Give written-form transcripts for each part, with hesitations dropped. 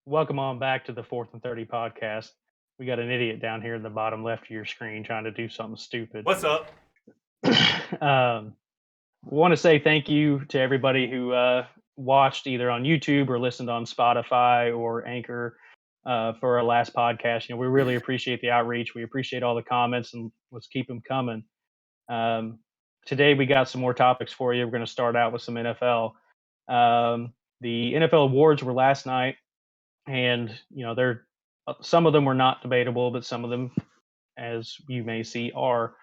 Welcome on back to the Fourth and 30 podcast. We got an idiot down here in the bottom left of your screen trying to do something stupid. What's up? Want to say thank you to everybody who watched either on YouTube or listened on Spotify or Anchor for our last podcast. We really appreciate the outreach. We appreciate all the comments, and let's keep them coming. Today we got some more topics for you. We're going to start out with some NFL. The NFL awards were last night, and they're some of them were not debatable, but some of them, as you may see, are.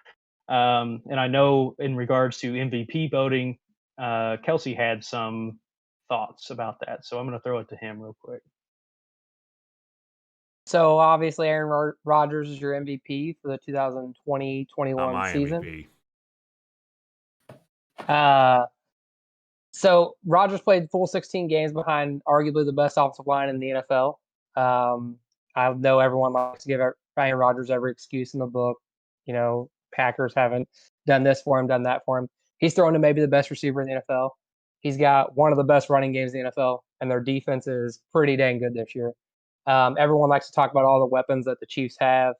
And I know in regards to MVP voting, Kelsey had some thoughts about that, so I'm going to throw it to him real quick. So obviously, Aaron Rodgers is your MVP for the 2020-21 season. MVP. So Rodgers played full 16 games behind arguably the best offensive line in the NFL. I know everyone likes to give Aaron Rodgers every excuse in the book. Packers haven't done this for him, done that for him. He's thrown to maybe the best receiver in the NFL. He's got one of the best running games in the NFL, and their defense is pretty dang good this year. Everyone likes to talk about all the weapons that the Chiefs have.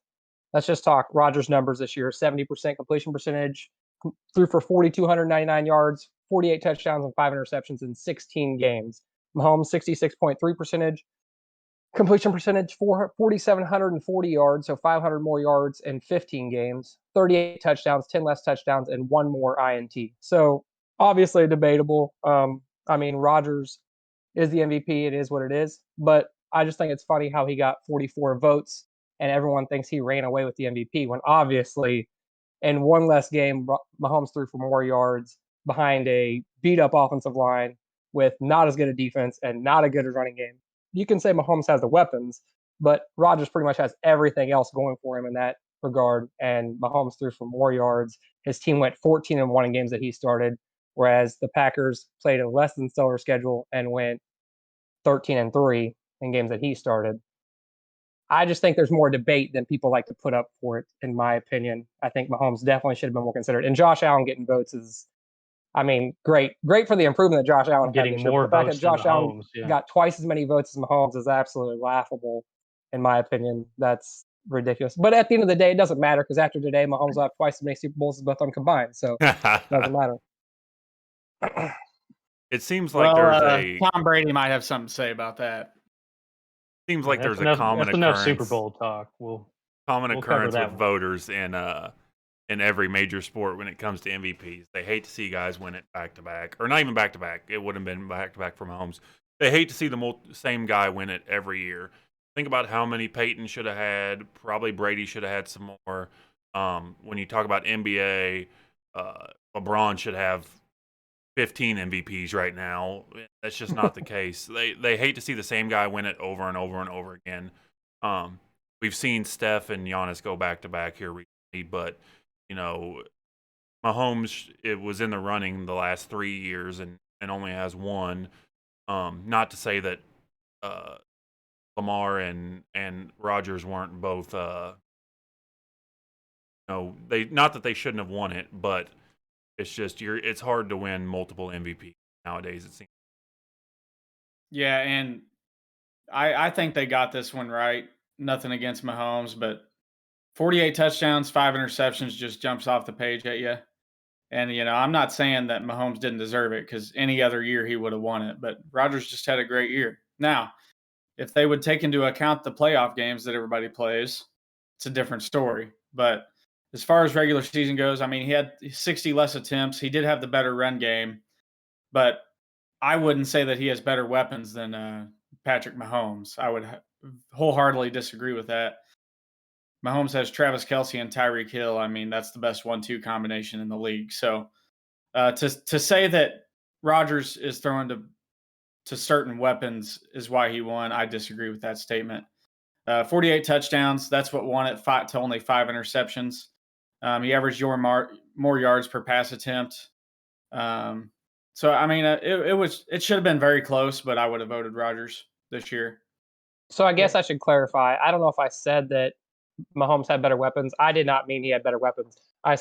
Let's just talk Rodgers' numbers this year: 70% completion percentage, threw for 4,299 yards, 48 touchdowns, and 5 interceptions in 16 games. Mahomes, 66.3%. Completion percentage, 4,740 yards, so 500 more yards in 15 games, 38 touchdowns, 10 less touchdowns, and one more INT. So obviously debatable. Rodgers is the MVP. It is what it is. But I just think it's funny how he got 44 votes and everyone thinks he ran away with the MVP when obviously in one less game, Mahomes threw for more yards behind a beat-up offensive line with not as good a defense and not a good running game. You can say Mahomes has the weapons, but Rodgers pretty much has everything else going for him in that regard. And Mahomes threw for more yards. His team went 14-1 in games that he started, whereas the Packers played a less than stellar schedule and went 13-3 in games that he started. I just think there's more debate than people like to put up for it, in my opinion. I think Mahomes definitely should have been more considered. And Josh Allen getting votes is, great for the improvement that Josh Allen Getting more the fact votes that Josh than Allen Mahomes, got twice as many votes as Mahomes is absolutely laughable, in my opinion. That's ridiculous. But at the end of the day, it doesn't matter because after today, Mahomes will have twice as many Super Bowls as both of them combined. So it doesn't matter. It seems like Tom Brady might have something to say about that. Seems like there's enough, a common that's occurrence. Enough Super Bowl talk. We'll occurrence with one. voters in every major sport when it comes to MVPs. They hate to see guys win it back-to-back. Or not even back-to-back. It wouldn't have been back-to-back for Mahomes. They hate to see the same guy win it every year. Think about how many Peyton should have had. Probably Brady should have had some more. When you talk about NBA, LeBron should have 15 MVPs right now. That's just not the case. They hate to see the same guy win it over and over and over again. We've seen Steph and Giannis go back-to-back here recently, but Mahomes was in the running the last 3 years and only has one. Not to say that Lamar and Rodgers weren't both. Not that they shouldn't have won it, but it's just it's hard to win multiple MVP nowadays, it seems. Yeah, and I think they got this one right. Nothing against Mahomes, but 48 touchdowns, 5 interceptions just jumps off the page at you. And, I'm not saying that Mahomes didn't deserve it because any other year he would have won it, but Rodgers just had a great year. Now, if they would take into account the playoff games that everybody plays, it's a different story. But as far as regular season goes, he had 60 less attempts. He did have the better run game, but I wouldn't say that he has better weapons than Patrick Mahomes. I would wholeheartedly disagree with that. Mahomes has Travis Kelce and Tyreek Hill. That's the best 1-2 combination in the league. So to say that Rodgers is throwing to certain weapons is why he won, I disagree with that statement. 48 touchdowns, that's what won it, to only 5 interceptions. He averaged more yards per pass attempt. It should have been very close, but I would have voted Rodgers this year. So I guess I should clarify. I don't know if I said that Mahomes had better weapons. I did not mean he had better weapons. I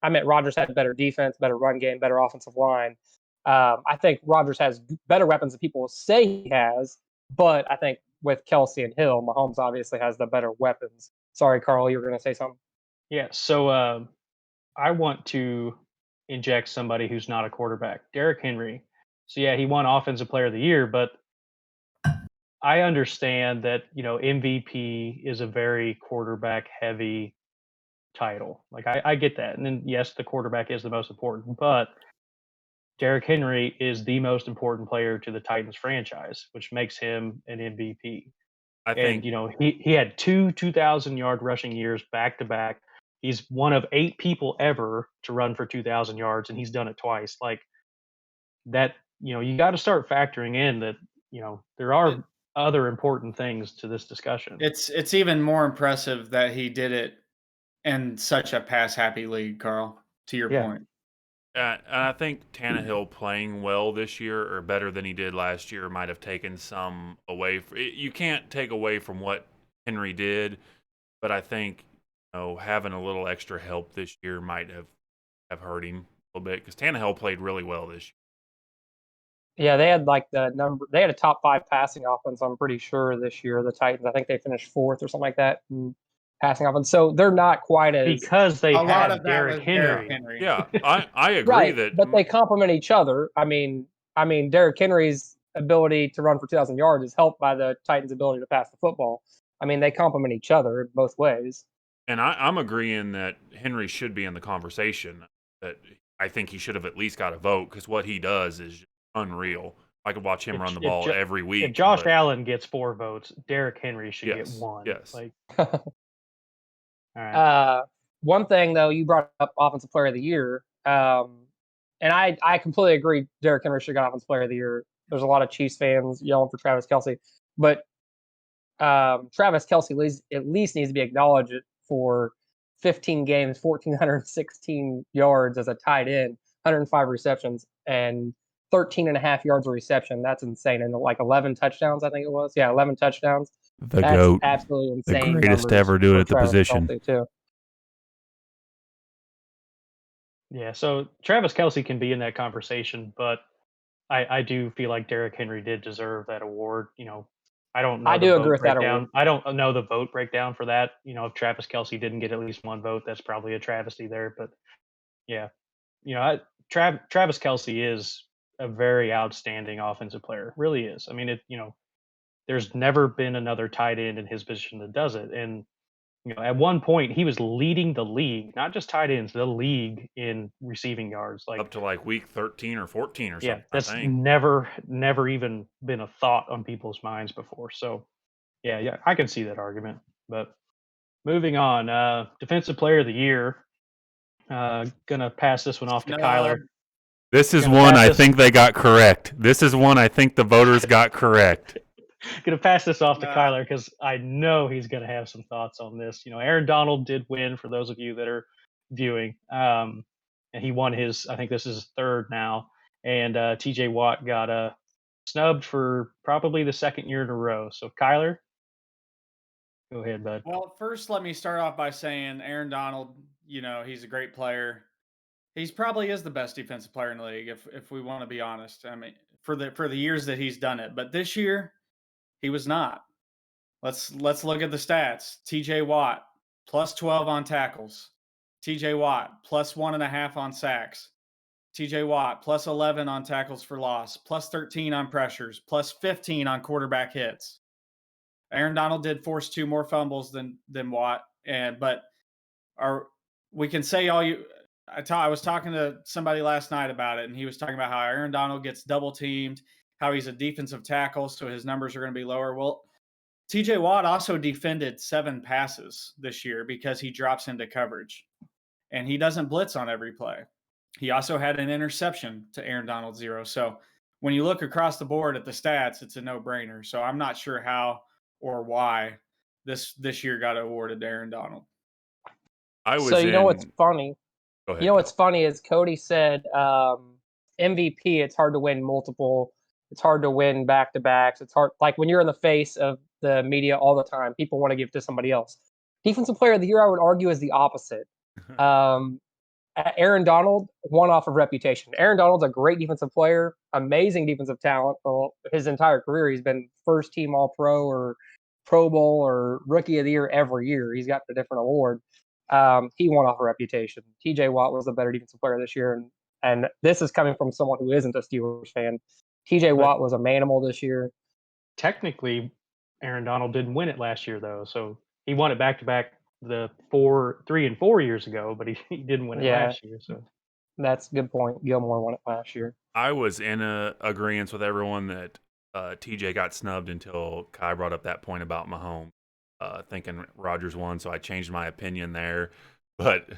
meant Rodgers had better defense, better run game, better offensive line. I think Rodgers has better weapons than people say he has, but I think with Kelsey and Hill. Mahomes obviously has the better weapons. Sorry, Carl, you were going to say something. Yeah. So I want to inject somebody who's not a quarterback, Derrick Henry. So yeah, he won Offensive Player of the Year, but I understand that MVP is a very quarterback heavy title. Like I get that, and then yes, the quarterback is the most important, but Derrick Henry is the most important player to the Titans franchise, which makes him an MVP. I And think he had 2,000-yard rushing years back to back. He's one of 8 people ever to run for 2,000 yards, and he's done it twice. Like that, you got to start factoring in that there are other important things to this discussion. It's even more impressive that he did it in such a pass happy league, Carl. To your Yeah. point. and I think Tannehill playing well this year or better than he did last year might have taken some away. You can't take away from what Henry did, but I think having a little extra help this year might have hurt him a little bit because Tannehill played really well this year. Yeah, they had they had a top 5 passing offense, I'm pretty sure, this year. The Titans, I think they finished 4th or something like that in passing offense. So they're not quite as Because they A lot had of that Derrick was Henry. Henry. Yeah, I agree right, that. but they complement each other. I mean, Derrick Henry's ability to run for 2,000 yards is helped by the Titans' ability to pass the football. I mean, they complement each other both ways. And I'm agreeing that Henry should be in the conversation. That I think he should have at least got a vote because what he does is unreal. I could watch him run the ball every week. If Josh Allen gets 4 votes, Derrick Henry should get 1. Yes. Like, all right. One thing though, you brought up Offensive Player of the Year, and I completely agree. Derrick Henry should have got Offensive Player of the Year. There's a lot of Chiefs fans yelling for Travis Kelce, but Travis Kelce at least needs to be acknowledged for 15 games, 1,416 yards as a tight end, 105 receptions, and 13 and a half yards of reception. That's insane. And like 11 touchdowns, I think it was. Yeah, 11 touchdowns. The That's GOAT. absolutely insane. The greatest to numbers ever do for it at the Travis position. Kelce, too. Yeah, so Travis Kelce can be in that conversation, but I do feel like Derrick Henry did deserve that award. I don't know. I the do vote agree with that breakdown. award. I don't know the vote breakdown for that. If Travis Kelce didn't get at least 1 vote, that's probably a travesty there. But yeah, Travis Kelce is a very outstanding offensive player. Really is. I mean, there's never been another tight end in his position that does it. And at one point he was leading the league, not just tight ends, the league in receiving yards. Like up to like week 13 or 14 or something. yeah, that's I think. never even been a thought on people's minds before. So yeah, I can see that argument. But moving on, Defensive Player of the Year. Gonna pass this one off to Kyler. This is Gonna one pass I this- think they got correct. This is one I think the voters got correct. Gonna pass this off to Nah. Kyler because I know he's gonna have some thoughts on this. Aaron Donald did win for those of you that are viewing, and he won his. I think this is his 3rd now, and T.J. Watt got snubbed for probably the 2nd year in a row. So Kyler, go ahead, bud. Well, first, let me start off by saying Aaron Donald, he's a great player. He's probably is the best defensive player in the league, if we want to be honest. I mean, for the years that he's done it. But this year, he was not. Let's look at the stats. TJ Watt, plus 12 on tackles. TJ Watt, plus 1.5 on sacks. TJ Watt, plus 11 on tackles for loss, plus 13 on pressures, plus 15 on quarterback hits. Aaron Donald did force 2 more fumbles than Watt, but we can say all you. I was talking to somebody last night about it, and he was talking about how Aaron Donald gets double teamed, how he's a defensive tackle, so his numbers are going to be lower. Well, TJ Watt also defended 7 passes this year because he drops into coverage, and he doesn't blitz on every play. He also had an interception to Aaron Donald's 0. So when you look across the board at the stats, it's a no-brainer. So I'm not sure how or why this year got awarded to Aaron Donald. So you know what's funny? Go ahead, What's funny is Cody said MVP, it's hard to win multiple. It's hard to win back-to-backs. It's hard. Like when you're in the face of the media all the time, people want to give to somebody else. Defensive Player of the Year, I would argue, is the opposite. Aaron Donald won off of reputation. Aaron Donald's a great defensive player, amazing defensive talent. Well, his entire career, he's been first team All Pro or Pro Bowl or Rookie of the Year every year. He's got a different award. He won off of reputation. TJ Watt was a better defensive player this year. And this is coming from someone who isn't a Steelers fan. TJ Watt was a manimal this year. Technically, Aaron Donald didn't win it last year, though. So he won it back to back 3 and 4 years ago, but he didn't win it last year. So that's a good point. Gilmore won it last year. I was in agreement with everyone that TJ got snubbed until Kai brought up that point about Mahomes, thinking Rodgers won, so I changed my opinion there. But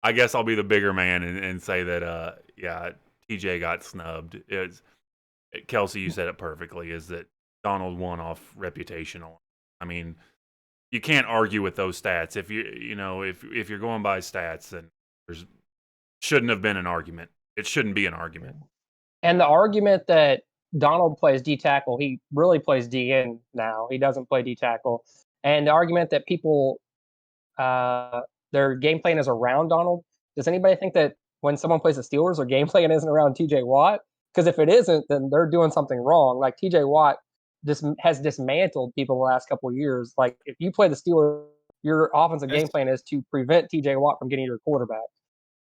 I guess I'll be the bigger man and say that, TJ got snubbed. Kelsey, you said it perfectly, is that Donald won off reputation. I mean, you can't argue with those stats. If if you're going by stats, then there's shouldn't have been an argument. It shouldn't be an argument. And the argument that Donald plays D tackle, he really plays D end now. He doesn't play D tackle. And the argument that people their game plan is around Donald. Does anybody think that when someone plays the Steelers, their game plan isn't around TJ Watt? Because if it isn't, then they're doing something wrong. Like TJ Watt has dismantled people the last couple of years. Like if you play the Steelers, your offensive game plan is to prevent TJ Watt from getting your quarterback.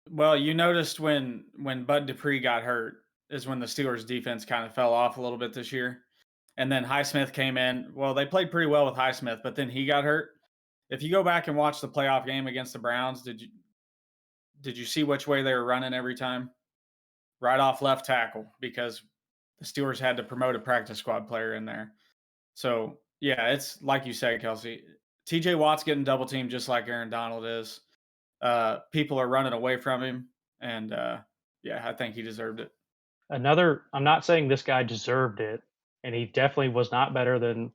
Well, you noticed when Bud Dupree got hurt is when the Steelers defense kind of fell off a little bit this year. And then Highsmith came in. Well, they played pretty well with Highsmith, but then he got hurt. If you go back and watch the playoff game against the Browns, did you see which way they were running every time? Right off left tackle, because the Steelers had to promote a practice squad player in there. So, yeah, it's like you said, Kelsey. TJ Watt's getting double teamed just like Aaron Donald is. People are running away from him, and I think he deserved it. I'm not saying this guy deserved it, and he definitely was not better than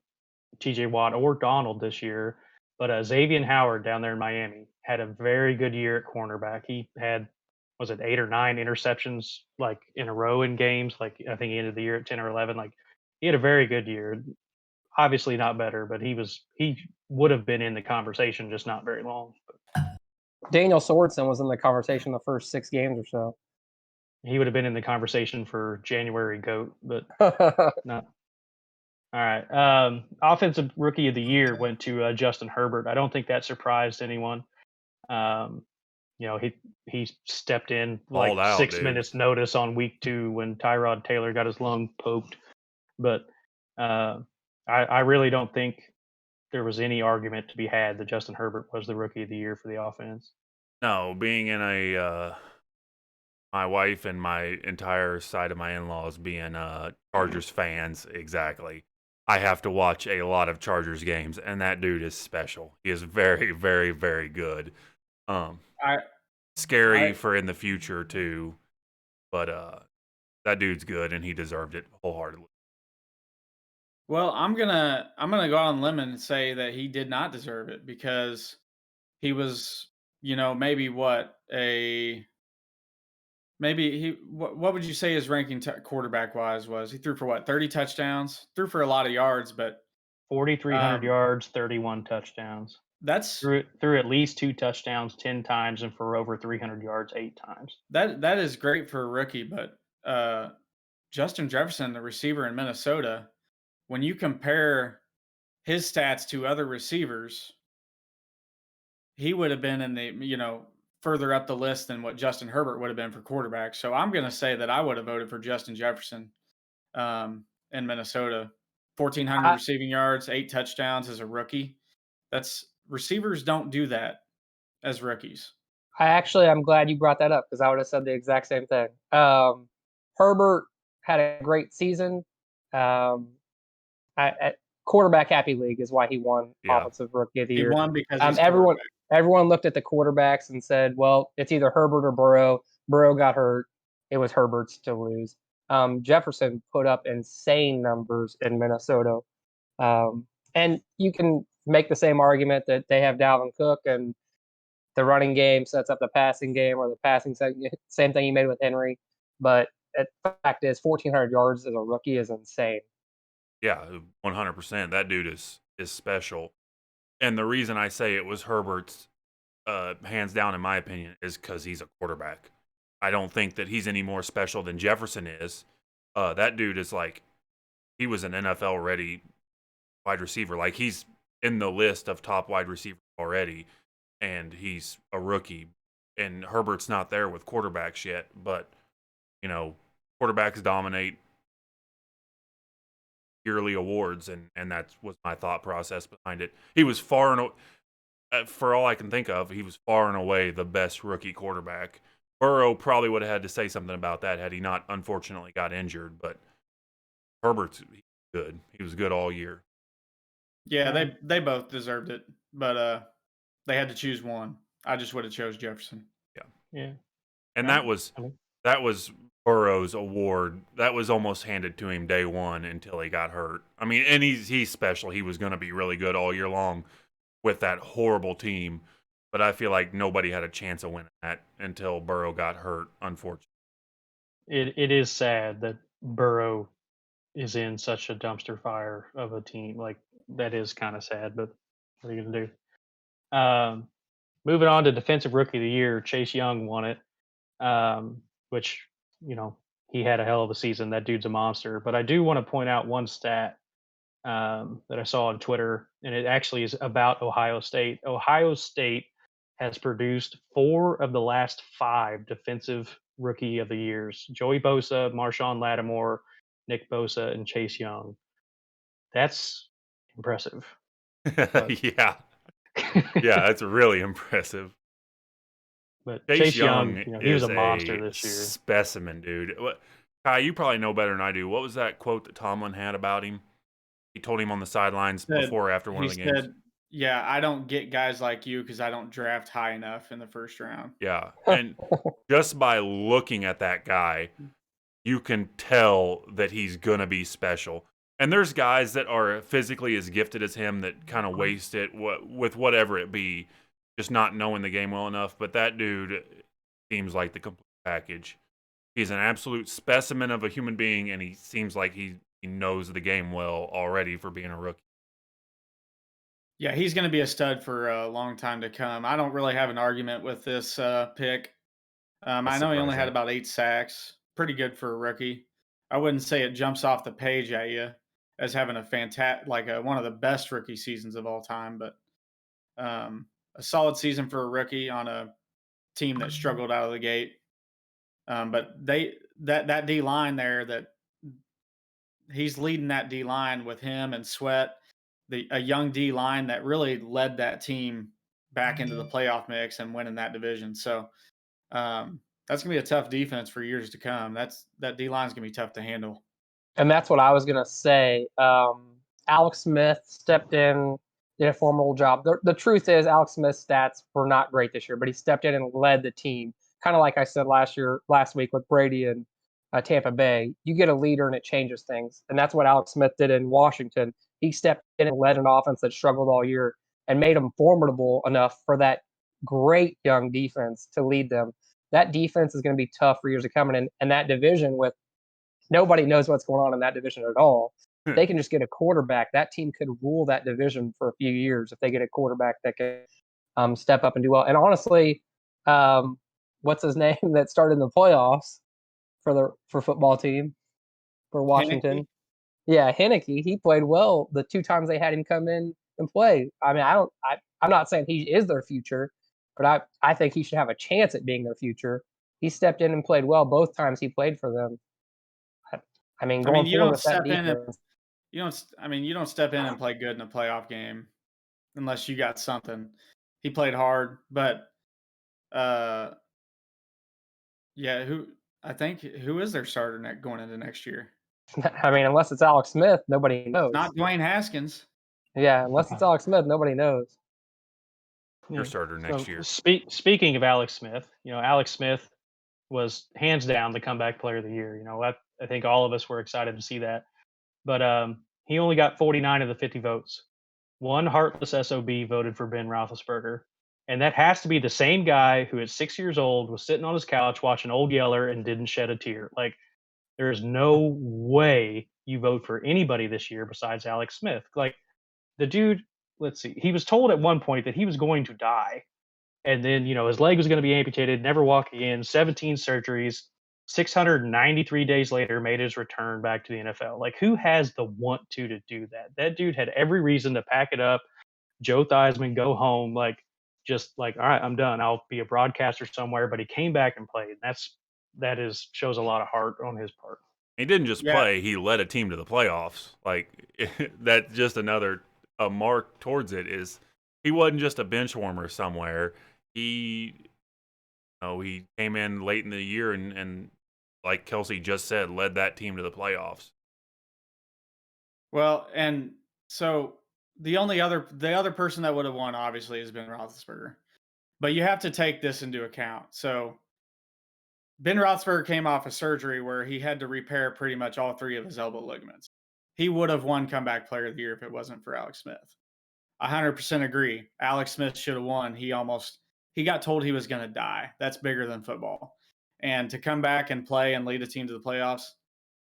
TJ Watt or Donald this year. But Xavier Howard down there in Miami had a very good year at cornerback. He had, was it 8 or 9 interceptions like in a row in games? Like I think he ended the year at 10 or 11. Like he had a very good year. Obviously not better, but he would have been in the conversation, just not very long. Daniel Sorensen was in the conversation the first 6 games or so. He would have been in the conversation for January GOAT, but no. All right. Offensive Rookie of the Year went to Justin Herbert. I don't think that surprised anyone. He stepped in like Balled out, 6 dude. minutes notice on week 2 when Tyrod Taylor got his lung poked. But I really don't think there was any argument to be had that Justin Herbert was the Rookie of the Year for the offense. No, being in my wife and my entire side of my in-laws being Chargers fans, exactly. I have to watch a lot of Chargers games, and that dude is special. He is very, very, very good. Scary for in the future too, but that dude's good, and he deserved it wholeheartedly. Well, I'm gonna go out on a limb and say that he did not deserve it, because he was, maybe what would you say his ranking quarterback wise was? He threw for what, 30 touchdowns, threw for a lot of yards, but 4,300 yards, 31 touchdowns. That's threw at least 2 touchdowns 10 times and for over 300 yards 8 times. That is great for a rookie, but Justin Jefferson, the receiver in Minnesota, when you compare his stats to other receivers, he would have been in the, further up the list than what Justin Herbert would have been for quarterback. So I'm going to say that I would have voted for Justin Jefferson in Minnesota. 1,400 receiving yards, 8 touchdowns as a rookie. Receivers don't do that as rookies. I'm glad you brought that up, because I would have said the exact same thing. Herbert had a great season. At quarterback happy league is why he won Offensive Rookie of the Year. He won because he's everyone looked at the quarterbacks and said, well, it's either Herbert or Burrow. Burrow got hurt. It was Herbert's to lose. Jefferson put up insane numbers in Minnesota. And you can make the same argument that they have Dalvin Cook and the running game sets up the passing game, or the passing same thing you made with Henry. But the fact is, 1,400 yards as a rookie is insane. Yeah, 100%. That dude is special. And the reason I say it was Herbert's hands down, in my opinion, is because he's a quarterback. I don't think that he's any more special than Jefferson is. That dude is like, he was an NFL ready wide receiver. Like, he's in the list of top wide receivers already, and he's a rookie. And Herbert's not there with quarterbacks yet, but quarterbacks dominate yearly awards, and that was my thought process behind it. He was far and for all I can think of, he was far and away the best rookie quarterback. Burrow probably would have had to say something about that had he not unfortunately got injured, but Herbert's good. He was good all year. Yeah, they both deserved it, but they had to choose one. I just would have chose Jefferson. Yeah. And Right. that was Burrow's award. That was almost handed to him day one until he got hurt. I mean, and he's special. He was going to be really good all year long with that horrible team, but I feel like nobody had a chance of winning that until Burrow got hurt, unfortunately. It is sad that Burrow is in such a dumpster fire of a team. Like, that is kind of sad, but what are you gonna do? Moving on to defensive rookie of the year, Chase Young won it. Which, he had a hell of a season. That dude's a monster. But I do want to point out one stat that I saw on Twitter, and it actually is about Ohio State. Ohio State has produced 4 of the last 5 defensive rookie of the years: Joey Bosa, Marshawn Lattimore, Nick Bosa, and Chase Young. That's impressive. Yeah, that's really impressive. But Chase Young he was is a monster this year. specimen, dude. Kai, you probably know better than I do. What was that quote that Tomlin had about him? He told him on the sidelines before or after one of the games. He said, "Yeah, I don't get guys like you because I don't draft high enough in the first round." Yeah, and just by looking at that guy, you can tell that he's gonna be special. And there's guys that are physically as gifted as him that kind of waste it with whatever it be, just not knowing the game well enough. But that dude seems like the complete package. He's an absolute specimen of a human being, and he seems like he knows the game well already for being a rookie. Yeah, he's going to be a stud for a long time to come. I don't really have an argument with this pick. I know he only had surprising. about 8 sacks. Pretty good for a rookie. I wouldn't say it jumps off the page at you as having a fantastic, one of the best rookie seasons of all time, but a solid season for a rookie on a team that struggled out of the gate. But that D line there, that he's leading that D line with him and Sweat, a young D line that really led that team back into the playoff mix and winning that division. So that's gonna be a tough defense for years to come. That D line's gonna be tough to handle. And that's what I was gonna say. Alex Smith stepped in, did a formidable job. The truth is, Alex Smith's stats were not great this year, but he stepped in and led the team. Kind of like I said last week with Brady and Tampa Bay. You get a leader and it changes things, and that's what Alex Smith did in Washington. He stepped in and led an offense that struggled all year and made them formidable enough for that great young defense to lead them. That defense is going to be tough for years to come, and that division with nobody knows what's going on in that division at all. They can just get a quarterback. That team could rule that division for a few years if they get a quarterback that can step up and do well. And honestly, what's his name that started in the playoffs for football team for Washington? Heineke? Yeah, Heineke. He played well the 2 times they had him come in and play. I mean, I'm not saying he is their future, but I think he should have a chance at being their future. He stepped in and played well both times he played for them. I mean, going you forward don't with that step in and defense, you don't step in and play good in a playoff game unless you got something. He played hard, but yeah, who is their starter going into next year? I mean, unless it's Alex Smith, nobody knows. Not Dwayne Haskins. Yeah, unless it's Alex Smith, nobody knows. Your starter next year. Speaking of Alex Smith, Alex Smith was hands down the comeback player of the year. I think all of us were excited to see that. But he only got 49 of the 50 votes. One heartless SOB voted for Ben Roethlisberger. And that has to be the same guy who at 6 years old was sitting on his couch watching Old Yeller and didn't shed a tear. Like, there's no way you vote for anybody this year besides Alex Smith. Like, the dude, let's see, he was told at one point that he was going to die. And then, his leg was going to be amputated, never walk again, 17 surgeries, 693 days later, made his return back to the NFL. Like, who has the want to do that? That dude had every reason to pack it up, Joe Theismann, go home, just like, all right, I'm done. I'll be a broadcaster somewhere. But he came back and played. Shows a lot of heart on his part. He didn't just Yeah. play; he led a team to the playoffs. Like that's just another a mark towards it. Is he wasn't just a bench warmer somewhere. He came in late in the year and like Kelsey just said, led that team to the playoffs. Well, and so the other person that would have won obviously has been Roethlisberger, but you have to take this into account. So Ben Roethlisberger came off a surgery where he had to repair pretty much all three of his elbow ligaments. He would have won Comeback Player of the Year if it wasn't for Alex Smith. 100% agree. Alex Smith should have won. He got told he was going to die. That's bigger than football. And to come back and play and lead a team to the playoffs,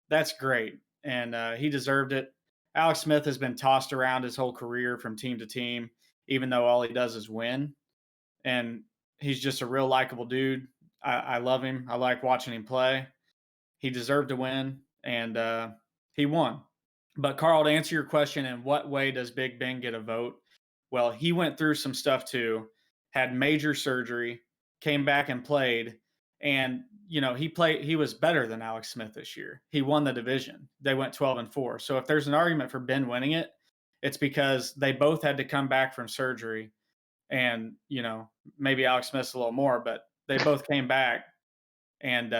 that's great. And he deserved it. Alex Smith has been tossed around his whole career from team to team, even though all he does is win. And he's just a real likable dude. I love him. I like watching him play. He deserved to win, and he won. But Carl, to answer your question, in what way does Big Ben get a vote? Well, he went through some stuff too, had major surgery, came back and played, and he was better than Alex Smith this year. He won the division. They went 12-4. So if there's an argument for Ben winning it, it's because they both had to come back from surgery, and maybe Alex Smith's a little more, but they both came back, and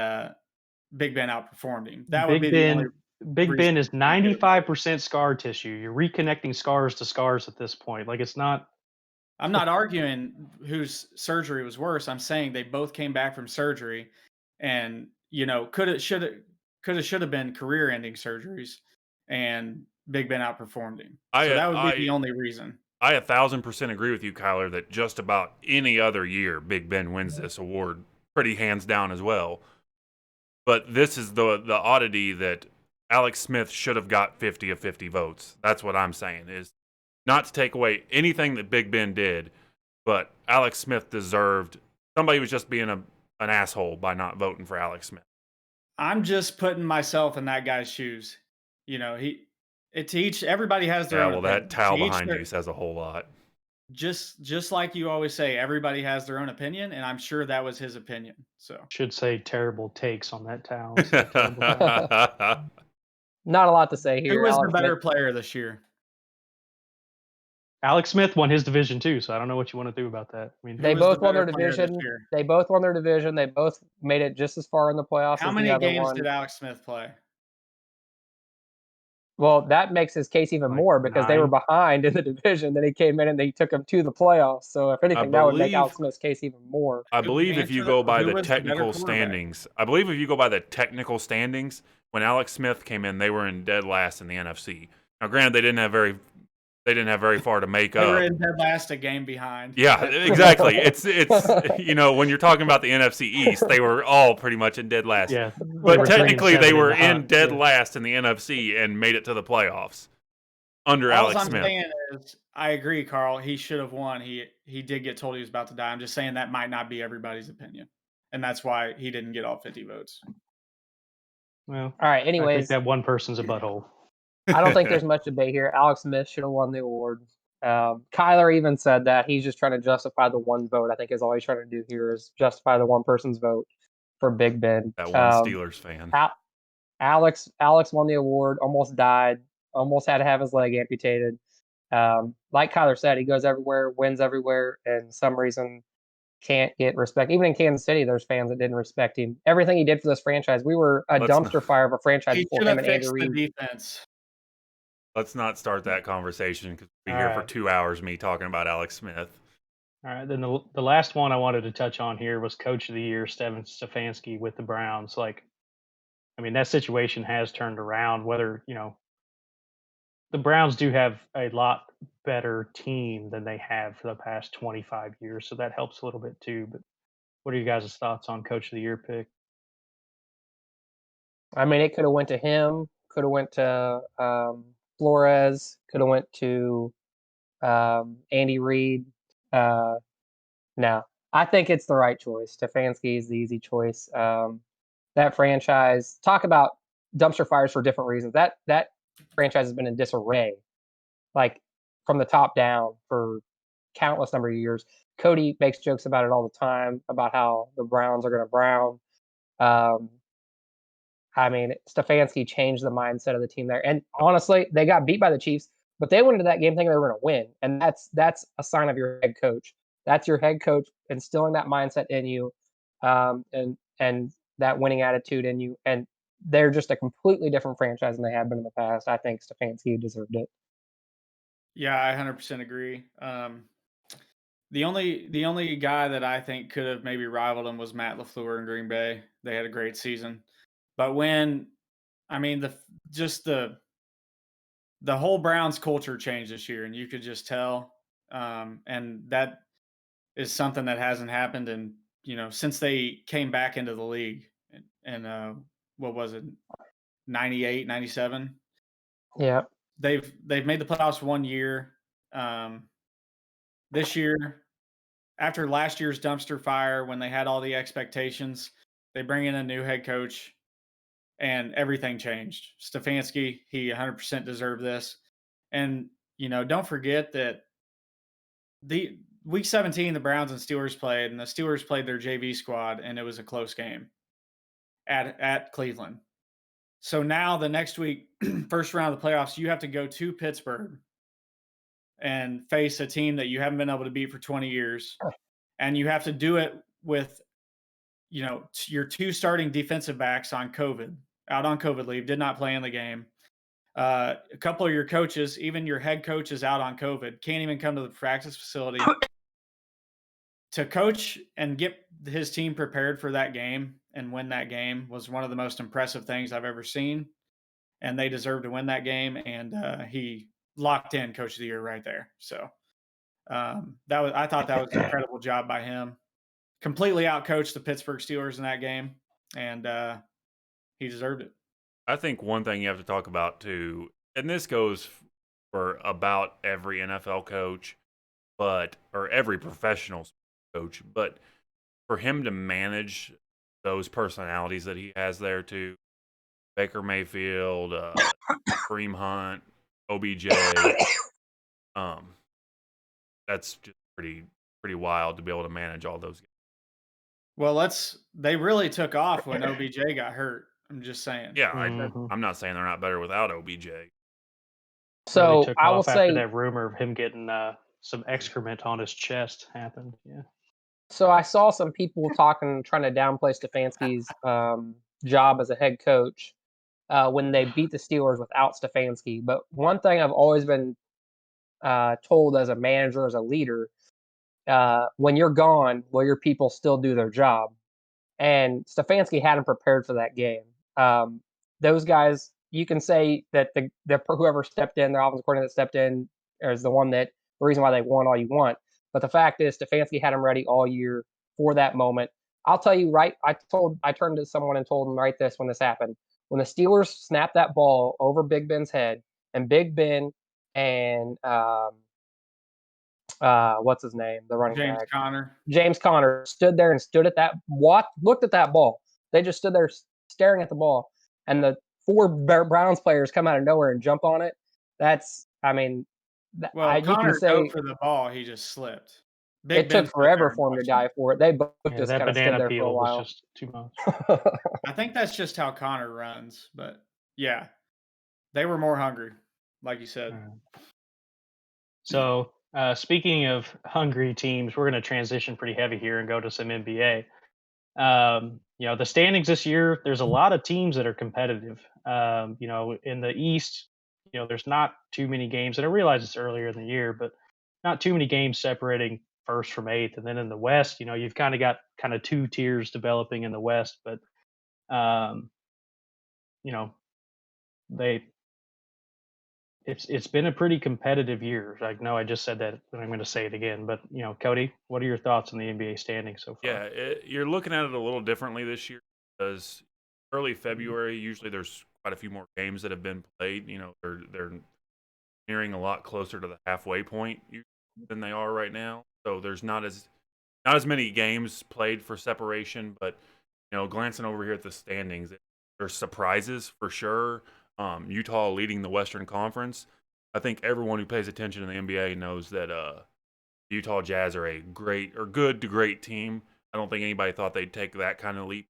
Big Ben outperformed him. That would be the only. Big Ben is reason he did it. 95% scar tissue. You're reconnecting scars to scars at this point. Like, it's not. I'm not arguing whose surgery was worse. I'm saying they both came back from surgery, and should have been career-ending surgeries, and Big Ben outperformed him. So that would be the only reason. I 1,000% agree with you, Kyler, that just about any other year, Big Ben wins this award pretty hands down as well. But this is the oddity that Alex Smith should have got 50 of 50 votes. That's what I'm saying, is not to take away anything that Big Ben did, but Alex Smith deserved. Somebody was just being an asshole by not voting for Alex Smith. I'm just putting myself in that guy's shoes. Everybody has their own. Well, opinion. that towel behind you says a whole lot. Just like you always say, everybody has their own opinion, and I'm sure that was his opinion. So Should say terrible takes on that towel. Not a lot to say here. who was the Alex better Smith- player this year? Alex Smith won his division too, so I don't know what you want to do about that. I mean, They Who was both the won their better player this division. year? They both won their division. They both made it just as far in the playoffs How as many the other games one. did Alex Smith play? Well, that makes his case even Like more because they were 9. behind in the division. Then he came in and they took him to the playoffs. So if anything, that would make Alex Smith's case even more. I believe if you go by who the was the better technical quarterback? standings, when Alex Smith came in, they were in dead last in the NFC. Now, granted, they didn't have very far to make They up. were in dead last, a game behind. Yeah, exactly. It's when you're talking about the NFC East, they were all pretty much in dead last. Yeah, But technically, they were in hunt, dead yeah. last in the NFC and made it to the playoffs under All Alex I'm Smith. saying is, I agree, Carl. He should have won. He did get told he was about to die. I'm just saying that might not be everybody's opinion, and that's why he didn't get all 50 votes. Well, All right. I think Anyways, that one person's a butthole. I don't think there's much debate here. Alex Smith should have won the award. Kyler even said that he's just trying to justify the one vote. I think is all he's trying to do here is justify the one person's vote for Big Ben. That one Steelers fan. Alex won the award, almost died, almost had to have his leg amputated. Like Kyler said, he goes everywhere, wins everywhere, and some reason can't get respect. Even in Kansas City, there's fans that didn't respect him. Everything he did for this franchise, we were a dumpster fire of a franchise He before should him have and Andy fixed the Reid. defense. Let's not start that conversation because we'll be All here for right. 2 hours me talking about Alex Smith. All right, then the last one I wanted to touch on here was Coach of the Year, Stephen Stefanski with the Browns. That situation has turned around. Whether the Browns do have a lot better team than they have for the past 25 years, so that helps a little bit too. But what are you guys' thoughts on Coach of the Year pick? It could have went to him, could have went to Flores, could have went to Andy Reid. No, I think it's the right choice. Stefanski is the easy choice. That franchise, talk about dumpster fires for different reasons. That franchise has been in disarray, like from the top down for countless number of years. Cody makes jokes about it all the time about how the Browns are going to brown. Um, I mean, Stefanski changed the mindset of the team there. And honestly, they got beat by the Chiefs, but they went into that game thinking they were going to win, and that's a sign of your head coach. That's your head coach instilling that mindset in you, and that winning attitude in you. And they're just a completely different franchise than they have been in the past. I think Stefanski deserved it. Yeah, I 100% agree. The only guy that I think could have maybe rivaled him was Matt LaFleur in Green Bay. They had a great season, but when I mean just the whole Browns culture changed this year, and you could just tell. And that is something that hasn't happened in since they came back into the league, and what was it, 98, 97. Yeah. They've made the playoffs 1 year. This year, after last year's dumpster fire, when they had all the expectations, they bring in a new head coach, and everything changed. Stefanski, he 100% deserved this. And don't forget that the week 17, the Browns and Steelers played, and the Steelers played their JV squad, and it was a close game at Cleveland. So now the next week, first round of the playoffs, you have to go to Pittsburgh and face a team that you haven't been able to beat for 20 years. And you have to do it with, your two starting defensive backs out on COVID leave, did not play in the game. A couple of your coaches, even your head coach, is out on COVID, can't even come to the practice facility. To coach and get his team prepared for that game and win that game was one of the most impressive things I've ever seen. And they deserve to win that game. And he locked in Coach of the Year right there. So I thought that was an incredible job by him. Completely outcoached the Pittsburgh Steelers in that game, and he deserved it. I think one thing you have to talk about too, and this goes for about every NFL coach, or every professional coach, but for him to manage those personalities that he has there too, Baker Mayfield, Kareem Hunt, OBJ, that's just pretty wild to be able to manage all those guys. Well, they really took off when OBJ got hurt. I'm just saying. Yeah, Mhm. I'm not saying they're not better without OBJ. Really So took I will off after say, that rumor of him getting some excrement on his chest happened. Yeah. so I saw some people talking, trying to downplay Stefanski's job as a head coach when they beat the Steelers without Stefanski. But one thing I've always been told as a manager, as a leader, when you're gone, will your people still do their job? And Stefanski had him prepared for that game. Those guys, you can say that the whoever stepped in, their offensive coordinator that stepped in, is the reason why they won all you want. But the fact is, Stefanski had him ready all year for that moment. I'll tell you, right? I turned to someone and told them right this when this happened. When the Steelers snapped that ball over Big Ben's head, and Big Ben and what's his name, the running James back, Conner. James Conner, stood there and looked at that ball. They just stood there staring at the ball, and the four Browns players come out of nowhere and jump on it. That's, I mean, Well, you can Connor dove say for the ball. He just slipped. it Big Ben took stood there forever and for him to watched him. die for it. They both Yeah, just that kind of stood banana there for a peel was while. just too much. I think that's just how Connor runs. But yeah, they were more hungry, like you said. So, speaking of hungry teams, we're going to transition pretty heavy here and go to some NBA. The standings this year, there's a lot of teams that are competitive. In the East, there's not too many games, and I realize it's earlier in the year, but not too many games separating first from eighth. And then in the West, you've kind of got two tiers developing in the West, but um, you know, they it's been a pretty competitive year. I know I just said that, but I'm going to say it again. But Cody, what are your thoughts on the NBA standings so far? Yeah, you're looking at it a little differently this year because early February, usually there's quite a few more games that have been played. They're nearing a lot closer to the halfway point than they are right now. So there's not as not as many games played for separation, but glancing over here at the standings, there's surprises for sure. Utah leading the Western Conference. I think everyone who pays attention to the NBA knows that the Utah Jazz are a good to great team. I don't think anybody thought they'd take that kind of leap.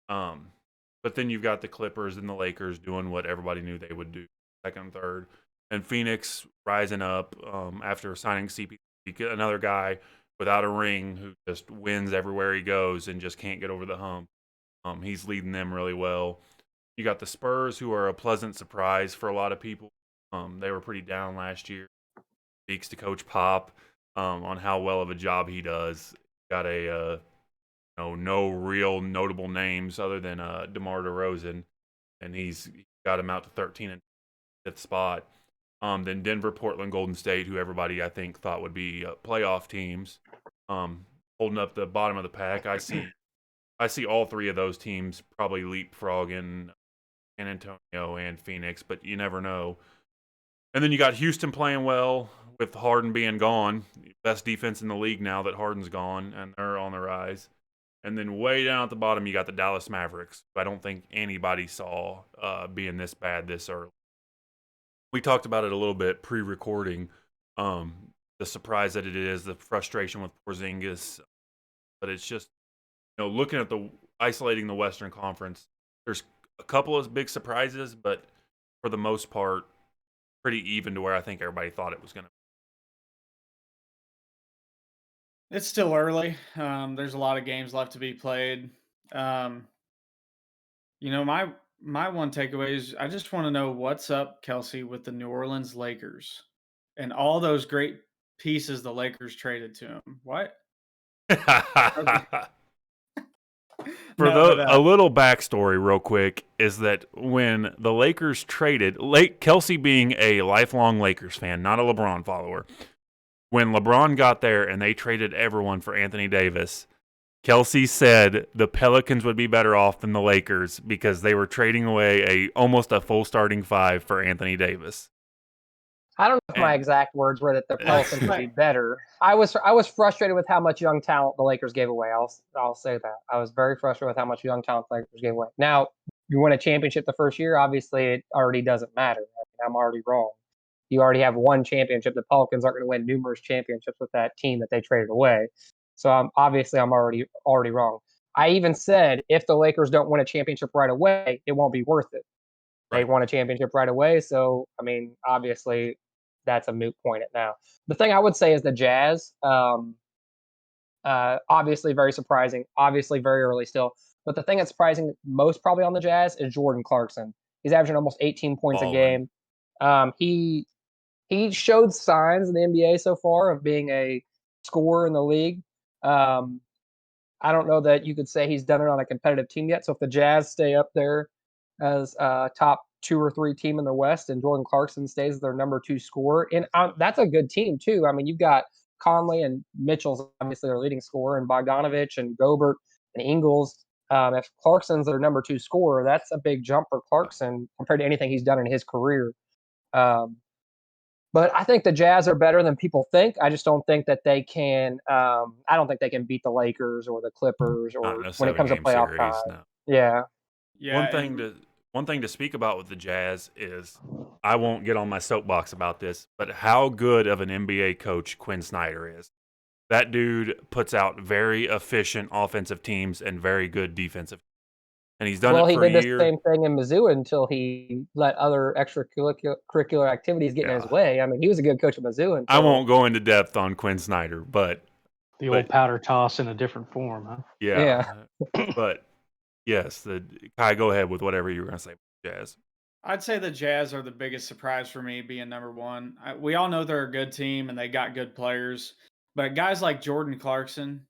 But then you've got the Clippers and the Lakers doing what everybody knew they would do, second and third, and Phoenix rising up after signing CP, another guy without a ring who just wins everywhere he goes and just can't get over the hump. He's leading them really well. You got the Spurs, who are a pleasant surprise for a lot of people. They were pretty down last year. Speaks to Coach Pop on how well of a job he does. Got a no real notable names other than DeMar DeRozan, and he's got him out to 13 and 5th spot. Then Denver, Portland, Golden State, who everybody I think thought would be playoff teams, holding up the bottom of the pack. I see all three of those teams probably leapfrogging San Antonio and Phoenix, but you never know. And then you got Houston playing well with Harden being gone. Best defense in the league now that Harden's gone, and they're on the rise. And then way down at the bottom, you got the Dallas Mavericks. I don't think anybody saw being this bad this early. We talked about it a little bit pre-recording, the surprise that it is, the frustration with Porzingis. But it's just, looking at isolating the Western Conference, there's a couple of big surprises, but for the most part, pretty even to where I think everybody thought it was going to. It's still early. There's a lot of games left to be played. My one takeaway is I just want to know what's up, Kelsey, with the New Orleans Lakers and all those great pieces the Lakers traded to him. What? A little backstory real quick is that when the Lakers traded, Kelsey being a lifelong Lakers fan, not a LeBron follower, when LeBron got there and they traded everyone for Anthony Davis, Kelsey said the Pelicans would be better off than the Lakers because they were trading away almost a full starting five for Anthony Davis. I don't know if my exact words were that the Pelicans would be better. I was frustrated with how much young talent the Lakers gave away. I'll say that. I was very frustrated with how much young talent the Lakers gave away. Now, you win a championship the first year, obviously it already doesn't matter. I'm already wrong. You already have one championship. The Pelicans aren't going to win numerous championships with that team that they traded away. So I'm already wrong. I even said if the Lakers don't win a championship right away, it won't be worth it. They won a championship right away, so obviously that's a moot point now. The thing I would say is the Jazz. Obviously very surprising. Obviously very early still. But the thing that's surprising most probably on the Jazz is Jordan Clarkson. He's averaging almost 18 points a game. He showed signs in the NBA so far of being a scorer in the league. I don't know that you could say he's done it on a competitive team yet. So if the Jazz stay up there as a top 2 or 3 team in the West and Jordan Clarkson stays their number 2 scorer, and that's a good team too. You've got Conley and Mitchell's obviously their leading scorer, and Bogdanovich and Gobert and Ingles. If Clarkson's their number 2 scorer, that's a big jump for Clarkson compared to anything he's done in his career. But I think the Jazz are better than people think. I just don't think that they can. I don't think they can beat the Lakers or the Clippers or when it comes to playoff time. No. Yeah. One thing to speak about with the Jazz is I won't get on my soapbox about this, but how good of an NBA coach Quinn Snyder is. That dude puts out very efficient offensive teams and very good defensive teams. And he's done it for a year. Well, he did the same thing in Mizzou until he let other extracurricular activities get in his way. He was a good coach at Mizzou. I won't go into depth on Quinn Snyder, but the old powder toss in a different form, huh? Yeah. But yes, Kai, go ahead with whatever you were going to say with Jazz. I'd say the Jazz are the biggest surprise for me being number 1. We all know they're a good team and they got good players, but guys like Jordan Clarkson,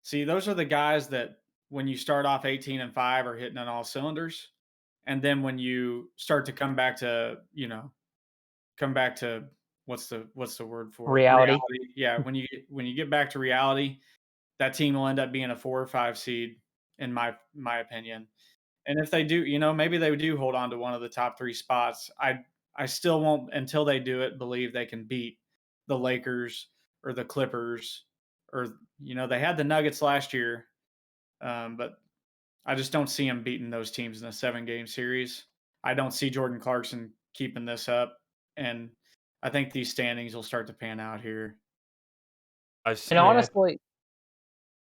see, those are the guys that when you start off 18-5 are hitting on all cylinders. And then when you start to come back to what's the word for reality? Yeah. When you get back to reality, that team will end up being a 4 or 5 seed in my opinion. And if they do, maybe they do hold on to one of the top 3 spots. I still won't, until they do it, believe they can beat the Lakers or the Clippers or they had the Nuggets last year, but I just don't see them beating those teams in a 7-game series. I don't see Jordan Clarkson keeping this up, and I think these standings will start to pan out here. And Yeah.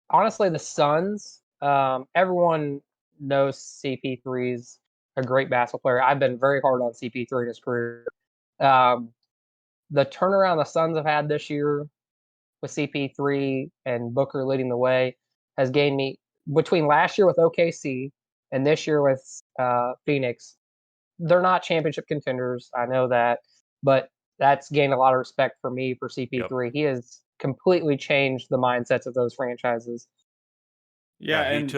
honestly, the Suns, everyone knows CP3's a great basketball player. I've been very hard on CP3 in his career. The turnaround the Suns have had this year with CP3 and Booker leading the way has gained me between last year with OKC and this year with Phoenix. They're not championship contenders. I know that, but that's gained a lot of respect for me for CP3. Yep. He has completely changed the mindsets of those franchises. Yeah, he and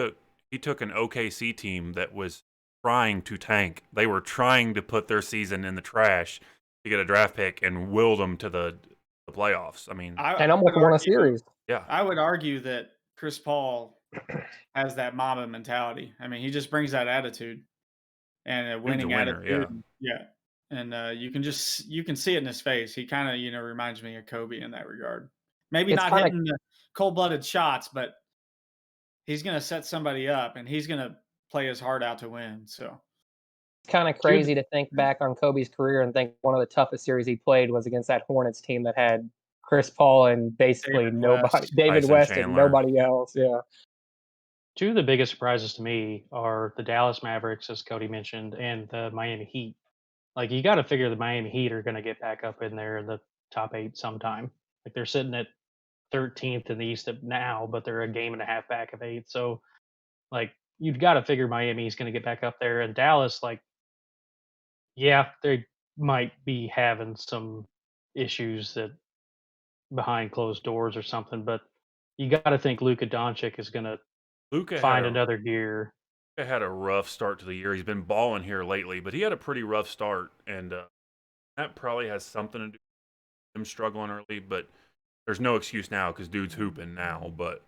took an OKC team that was trying to tank. They were trying to put their season in the trash to get a draft pick and willed them to the playoffs. I mean, And almost won a series. yeah, I would argue that Chris Paul has that Mamba mentality. I mean, he just brings that attitude and a winning winner, attitude. Yeah. And you can see it in his face. He kind of, reminds me of Kobe in that regard. Maybe It's not kinda hitting the cold-blooded shots, but he's going to set somebody up and he's going to play his heart out to win. So, kind of Dude. crazy to think back on Kobe's career and think one of the toughest series he played was against that Hornets team that had Chris Paul and basically David nobody, West. David Tyson West and Chandler. nobody else. Yeah. Two of the biggest surprises to me are the Dallas Mavericks, as Cody mentioned, and the Miami Heat. Like, you got to figure the Miami Heat are going to get back up in there in the top 8 sometime. Like, they're sitting at 13th in the East now, but they're a game and a half back of 8. So, like, you've got to figure Miami's going to get back up there. And Dallas, like, yeah, they might be having some issues that behind closed doors or something, but you got to think Luka Doncic is going to Luka find another gear. had a rough start to the year. He's been balling here lately, but he had a pretty rough start, and that probably has something to do with him struggling early. But there's no excuse now because dude's hooping now. But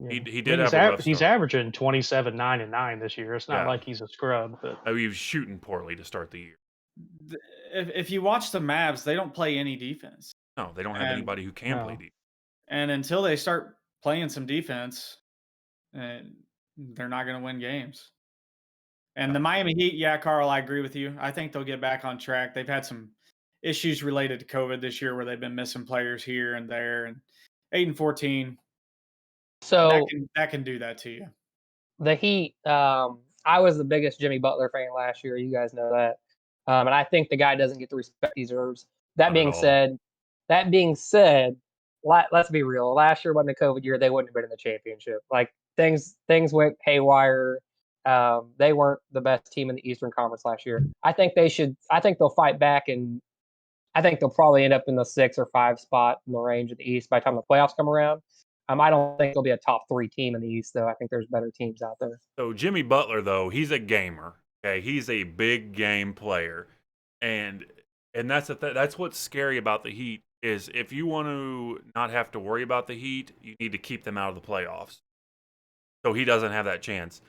he did have a rough He's start. averaging 27, 9, and 9 this year. It's not Yeah. like he's a scrub, but He was shooting poorly to start the year. If you watch the Mavs, they don't play any defense. No, they don't have And- anybody who can play No. defense. And until they start playing some defense, they're not going to win games. And the Miami Heat, yeah, Carl, I agree with you. I think they'll get back on track. They've had some issues related to COVID this year where they've been missing players here and there. And 8-14, So that can do that to you. the Heat, I was the biggest Jimmy Butler fan last year. You guys know that. And I think the guy doesn't get the respect he deserves. Not at That being said, let's be real. Last year wasn't a COVID year. They wouldn't have been in the championship. Like things went haywire. They weren't the best team in the Eastern Conference last year. I think they'll fight back, and I think they'll probably end up in the 6 or 5 spot in the range of the East by the time the playoffs come around. I don't think they'll be a top 3 team in the East, though. I think there's better teams out there. So Jimmy Butler, though, he's a gamer. Okay, he's a big game player, and that's what's scary about the Heat is if you want to not have to worry about the Heat, you need to keep them out of the playoffs. So he doesn't have that chance.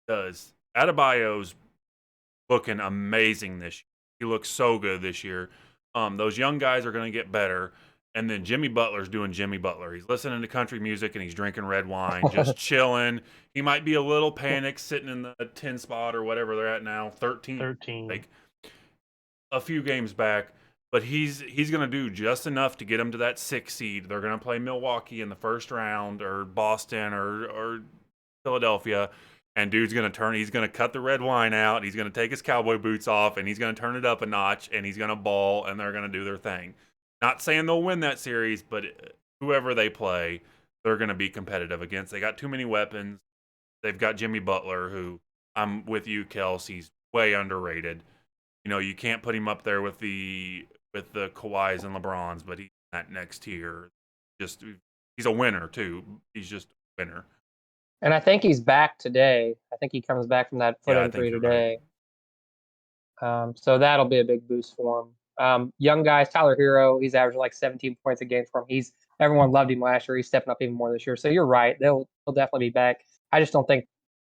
Does Adebayo's looking amazing this year? He looks so good this year. Those young guys are going to get better. And then Jimmy Butler's doing Jimmy Butler. He's listening to country music and he's drinking red wine, just chilling. He might be a little panicked sitting in the 10 spot or whatever they're at now, 13. Like a few games back. But he's going to do just enough to get him to that 6 seed. They're going to play Milwaukee in the first round or Boston or Philadelphia. And dude's going to he's going to cut the red wine out. He's going to take his cowboy boots off and he's going to turn it up a notch and he's going to ball and they're going to do their thing. Not saying they'll win that series, but whoever they play, they're going to be competitive against. They got too many weapons. They've got Jimmy Butler, who I'm with you, Kels. He's way underrated. You know, you can't put him up there with the Kawhis and LeBrons, but he's that next tier. He's a winner too. He's just a winner. And I think he's back today. I think he comes back from that foot Yeah, I injury think you're today. So that'll be a big boost for him. Young guys, Tyler Hero, he's averaging like 17 points a game for him. Everyone loved him last year. He's stepping up even more this year. So you're right. They'll definitely be back. I just don't think,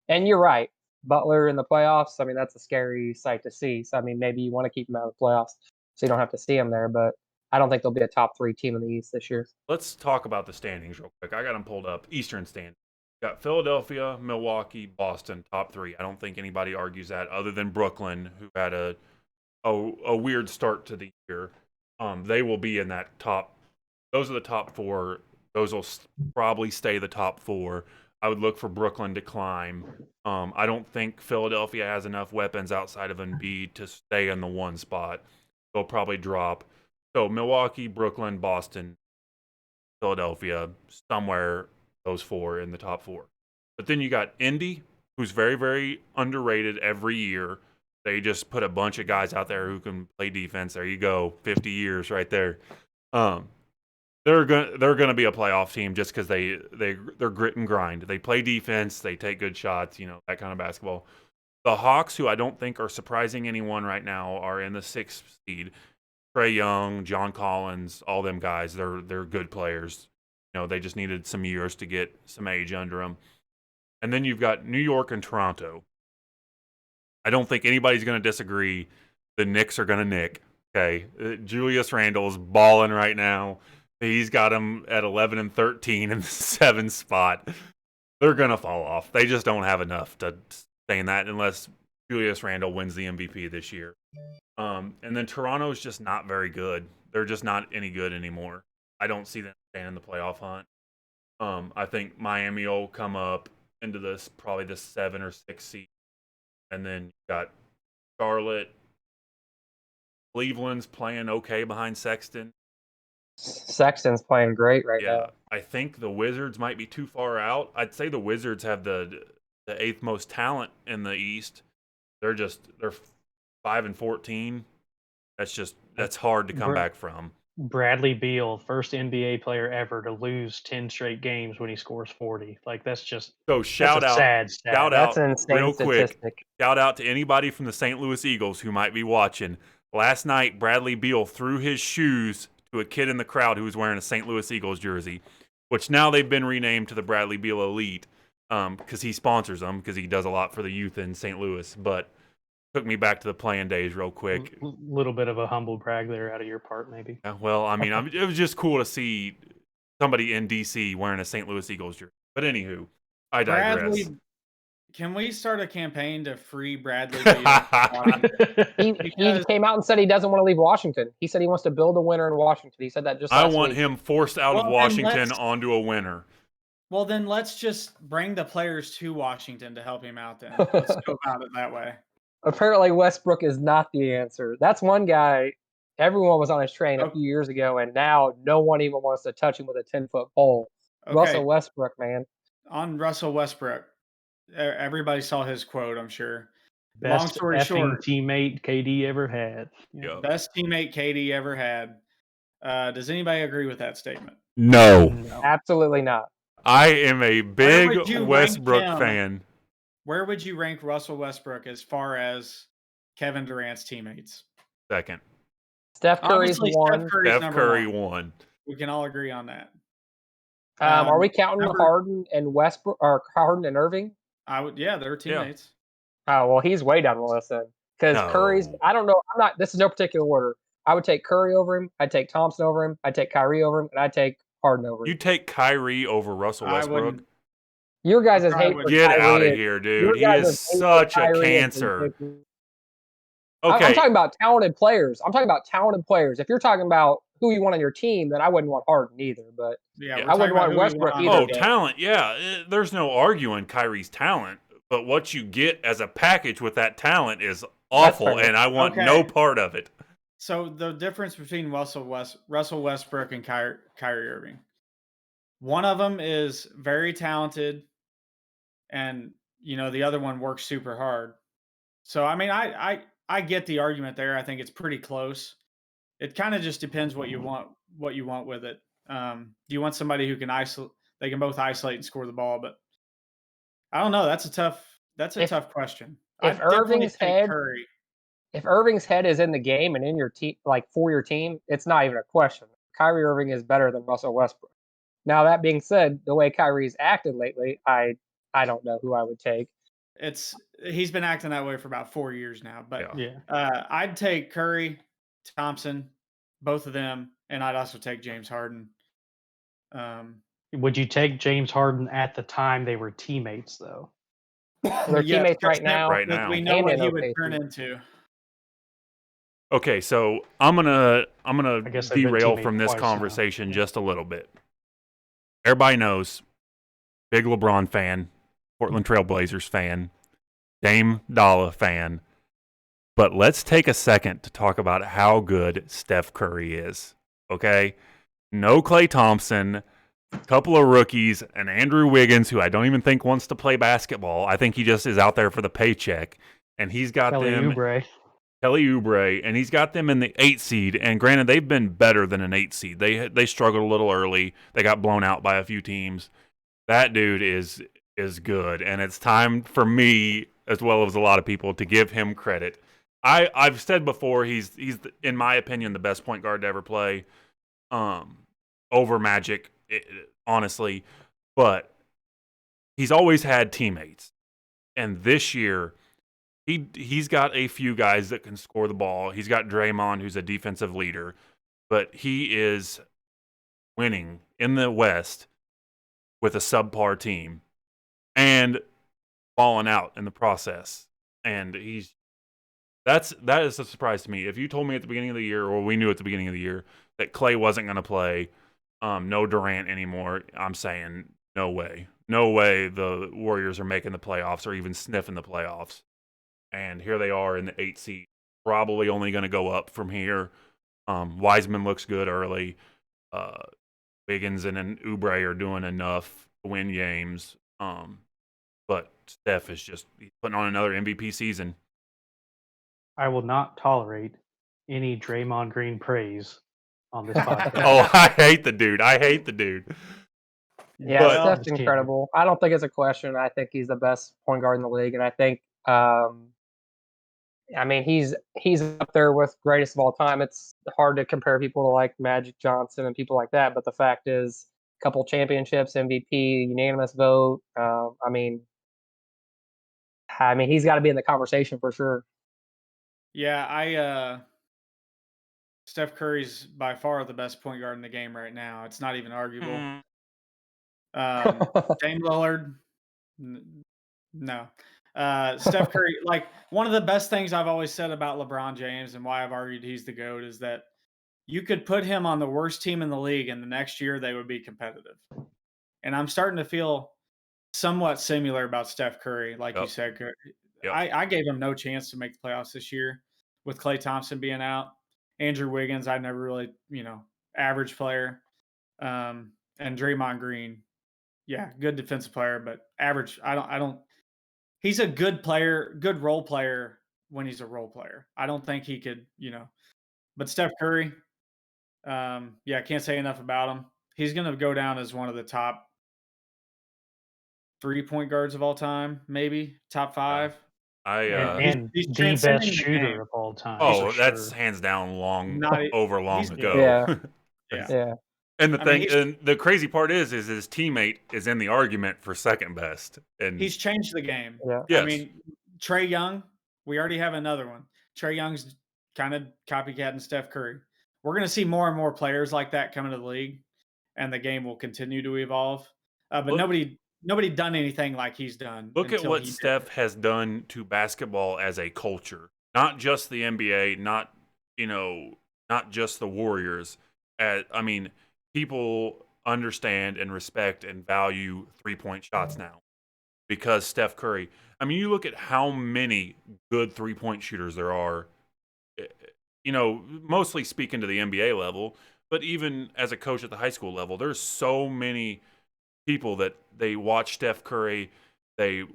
and you're right. Butler in the playoffs, I mean, that's a scary sight to see. So, I mean, maybe you want to keep him out of the playoffs so you don't have to see him there. But I don't think they'll be a top 3 team in the East this year. Let's talk about the standings real quick. I got them pulled up. Eastern standings. Got Philadelphia, Milwaukee, Boston, top 3. I don't think anybody argues that other than Brooklyn, who had a weird start to the year. They will be in that top. Those are the top 4. Those will probably stay the top 4. I would look for Brooklyn to climb. I don't think Philadelphia has enough weapons outside of Embiid to stay in the 1 spot. They'll probably drop. So Milwaukee, Brooklyn, Boston, Philadelphia, somewhere those 4 in the top 4. But then you got Indy, who's very, very underrated every year. They just put a bunch of guys out there who can play defense. There you go, 50 years right there. They're gonna be a playoff team just because they're grit and grind. They play defense, they take good shots, that kind of basketball. The Hawks, who I don't think are surprising anyone right now, are in the 6th seed. Trae Young, John Collins, all them guys, they're good players. They just needed some years to get some age under them. And then you've got New York and Toronto. I don't think anybody's going to disagree. The Knicks are going to nick. Okay, Julius Randle's balling right now. He's got them at 11 and 13 in the 7th spot. They're going to fall off. They just don't have enough to stay in that unless Julius Randle wins the MVP this year. And then Toronto's just not very good. They're just not any good anymore. I don't see them staying in the playoff hunt. I think Miami will come up into this probably the 7 or 6 seed. And then you got Charlotte. Cleveland's playing okay behind Sexton. Sexton's playing great right now. I think the Wizards might be too far out. I'd say the Wizards have the 8th most talent in the East. They're 5 and 14. That's hard to come back from. Bradley Beal, first NBA player ever to lose 10 straight games when he scores 40. That's just so shout out, sad stat. Shout That's out an insane real statistic. quick. Shout out to anybody from the St. Louis Eagles who might be watching. Last night, Bradley Beal threw his shoes to a kid in the crowd who was wearing a St. Louis Eagles jersey, which now they've been renamed to the Bradley Beal Elite because he sponsors them because he does a lot for the youth in St. Louis. But took me back to the playing days real quick. A little bit of a humble brag there out of your part, maybe. Well, I mean, it was just cool to see somebody in D.C. wearing a St. Louis Eagles jersey. But anywho, I digress. Can we start a campaign to free Bradley Beal? He came out and said he doesn't want to leave Washington. He said he wants to build a winner in Washington. He said that just last I want week. him forced out of Washington onto a winner. Well, then let's just bring the players to Washington to help him out then. Let's go about it that way. Apparently Westbrook is not the answer. That's one guy, everyone was on his train a few years ago, and now no one even wants to touch him with a 10-foot pole. Okay. Russell Westbrook, man. On Russell Westbrook, everybody saw his quote, I'm sure. Best long story short, teammate KD ever had. Yeah. Best teammate KD ever had. Does anybody agree with that statement? No. Absolutely not. I am a big Westbrook fan. Where would you rank Russell Westbrook as far as Kevin Durant's teammates? 2nd. Steph Curry's 1. Steph Curry 1. We can all agree on that. Are we counting Harden and Westbrook or Harden and Irving? They're teammates. Yeah. Oh well, he's way down the list then. Because Curry's, I don't know. This is no particular order. I would take Curry over him. I'd take Thompson over him. I'd take Kyrie over him, and I'd take Harden over him. You take Kyrie over Russell Westbrook? Your guys' hate for Get Kyrie out of here, dude. He is such a cancer. Okay. I'm talking about talented players. If you're talking about who you want on your team, then I wouldn't want Harden either. But I wouldn't want Westbrook either. Oh, talent, yeah. There's no arguing Kyrie's talent. But what you get as a package with that talent is awful, and I want no part of it. So the difference between Russell Westbrook and Kyrie Irving. One of them is very talented, and the other one works super hard. So I mean, I get the argument there. I think it's pretty close. It kind of just depends what you want with it. Do you want somebody who can isolate? They can both isolate and score the ball, but I don't know. That's a tough question. If Irving's head is in the game and in your team, like for your team, it's not even a question. Kyrie Irving is better than Russell Westbrook. Now that being said, the way Kyrie's acted lately, I don't know who I would take. He's been acting that way for about 4 years now. But yeah. I'd take Curry, Thompson, both of them, and I'd also take James Harden. Would you take James Harden at the time they were teammates, though? They're Yes, teammates right 'cause now. Right we now. we know And what in he would turn OKC. into. Okay, so I'm gonna I guess they've been derail teammates from this twice now. conversation just a little bit. Everybody knows, big LeBron fan, Portland Trailblazers fan, Dame Dollar fan. But let's take a second to talk about how good Steph Curry is. Okay? No Klay Thompson, a couple of rookies, and Andrew Wiggins, who I don't even think wants to play basketball. I think he just is out there for the paycheck. And he's got Kelly them, Oubre. and he's got them in the 8 seed. And granted, they've been better than an 8 seed. They struggled a little early. They got blown out by a few teams. That dude is good, and it's time for me, as well as a lot of people, to give him credit. I've said before, he's in my opinion the best point guard to ever play, over Magic, honestly. But he's always had teammates, and this year he's got a few guys that can score the ball. He's got Draymond, who's a defensive leader, but he is winning in the West with a subpar team and falling out in the process. And that is a surprise to me. If you told me at the beginning of the year, or we knew at the beginning of the year, that Klay wasn't going to play, no Durant anymore, I'm saying no way. No way the Warriors are making the playoffs or even sniffing the playoffs. And here they are in the 8 seed, probably only going to go up from here. Wiseman looks good early. Wiggins and Oubre are doing enough to win games. But Steph is just putting on another MVP season. I will not tolerate any Draymond Green praise on this podcast. Oh, I hate the dude. Yeah, But- Steph's Just kidding. incredible. I don't think it's a question. I think he's the best point guard in the league, and I think, I mean, he's up there with greatest of all time. It's hard to compare people to like Magic Johnson and people like that, but the fact is, a couple championships, MVP, unanimous vote. I mean, he's got to be in the conversation for sure. Yeah, Steph Curry's by far the best point guard in the game right now. It's not even arguable. Dame Lillard, no. Steph Curry, like, one of the best things I've always said about LeBron James and why I've argued he's the GOAT is that you could put him on the worst team in the league, and the next year they would be competitive. And I'm starting to feel somewhat similar about Steph Curry, like you Yep. said. Yep. I gave him no chance to make the playoffs this year with Klay Thompson being out. Andrew Wiggins, I never really, average player. And Draymond Green, yeah, good defensive player, but average. I don't. He's a good player, good role player when he's a role player. I don't think he could, But Steph Curry, yeah, can't say enough about him. He's going to go down as one of the top 3-point guards of all time, maybe top 5. And he's the transcending best the shooter game. of all time. Oh, for that's sure. hands down long Not- long he's- ago. Yeah. Yeah. And the I mean, thing, and the crazy part is his teammate is in the argument for second best. And He's changed the game. Yeah. yes. I mean, Trey Young, we already have another one. Trey Young's kind of copycatting Steph Curry. We're going to see more and more players like that come into the league, and the game will continue to evolve. But Look- nobody done anything like he's done. Look at until what he did. Steph has done to basketball as a culture. Not just the NBA, not just the Warriors. I mean, people understand and respect and value 3-point shots now because Steph Curry. I mean, you look at how many good 3-point shooters there are, mostly speaking to the NBA level, but even as a coach at the high school level, there's so many people that they watch Steph Curry, they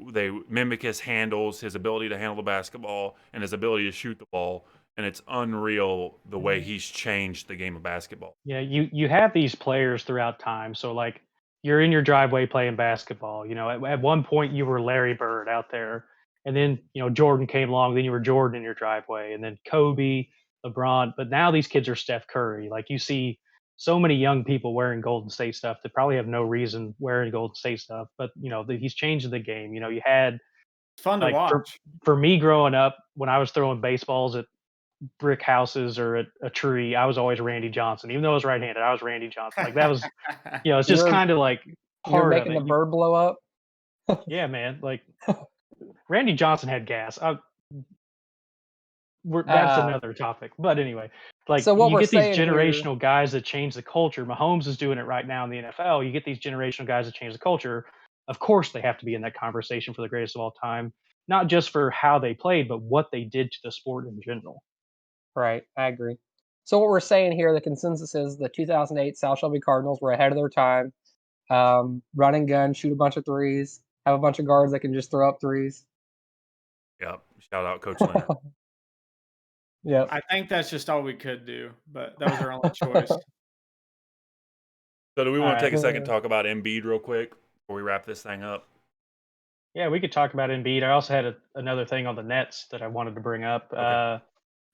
mimic his handles, his ability to handle the basketball, and his ability to shoot the ball. And it's unreal the way he's changed the game of basketball. Yeah, you have these players throughout time. So like you're in your driveway playing basketball. At one point you were Larry Bird out there, and then Jordan came along. Then you were Jordan in your driveway, and then Kobe, LeBron. But now these kids are Steph Curry. Like you see so many young people wearing Golden State stuff that probably have no reason wearing Golden State stuff. But he's changing the game. You had It's fun to like watch. for me growing up when I was throwing baseballs at brick houses or a tree, I was always Randy Johnson. Even though I was right-handed, I was Randy Johnson. Like that was, it's just You're kind of like you're part of making it. the bird blow up. Yeah, man. Like Randy Johnson had gas. That's Uh, another topic. But anyway, like so what you we're get these saying here, generational guys that change the culture. Mahomes is doing it right now in the NFL. You get these generational guys that change the culture. Of course, they have to be in that conversation for the greatest of all time, not just for how they played, but what they did to the sport in general. right? I agree. So what we're saying here, the consensus is the 2008 South Shelby Cardinals were ahead of their time. Run and gun, shoot a bunch of threes, have a bunch of guards that can just throw up threes. Yep. Shout out Coach Leonard. Yep. I think that's just all we could do, but that was our only choice. So do we want to take a second Alright. to talk about Embiid real quick before we wrap this thing up? Yeah, we could talk about Embiid. I also had another thing on the Nets that I wanted to bring up. Okay.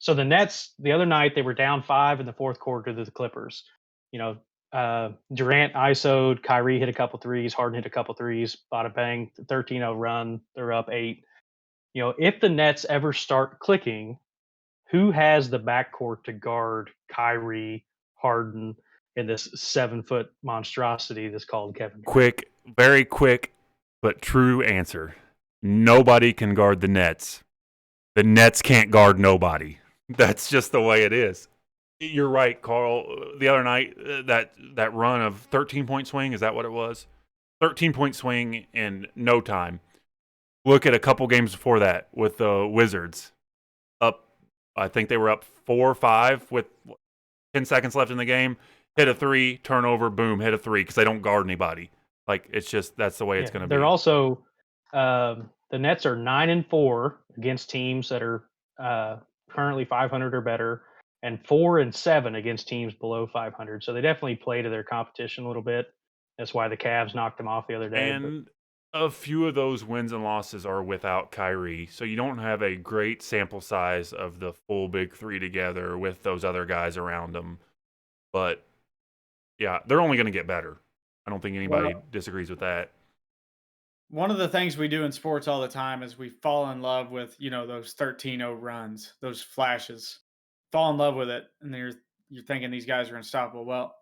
So the Nets, the other night, they were down 5 in the fourth quarter to the Clippers. Durant ISO'd, Kyrie hit a couple threes, Harden hit a couple threes, bada bang, 13-0 run. They're up 8. If the Nets ever start clicking, who has the backcourt to guard Kyrie, Harden, and this 7-foot monstrosity that's called Kevin Durant? Quick, very quick, but true answer. Nobody can guard the Nets. The Nets can't guard nobody. That's just the way it is. You're right, Carl. The other night, that run of 13-point swing, is that what it was? 13-point swing in no time. Look at a couple games before that with the Wizards. I think they were up 4 or 5 with 10 seconds left in the game. Hit a 3, turnover, boom, hit a 3 because they don't guard anybody. Like it's just that's the way it's going to be. They're also the Nets are 9-4 against teams that are currently 500 or better, and 4-7 against teams below 500. So they definitely play to their competition a little bit. That's why the Cavs knocked them off the other day. And a few of those wins and losses are without Kyrie, so you don't have a great sample size of the full big three together with those other guys around them. But yeah, they're only going to get better. I don't think anybody disagrees with that. One of the things we do in sports all the time is we fall in love with, those 13-0 runs, those flashes. Fall in love with it, and then you're thinking these guys are unstoppable. Well,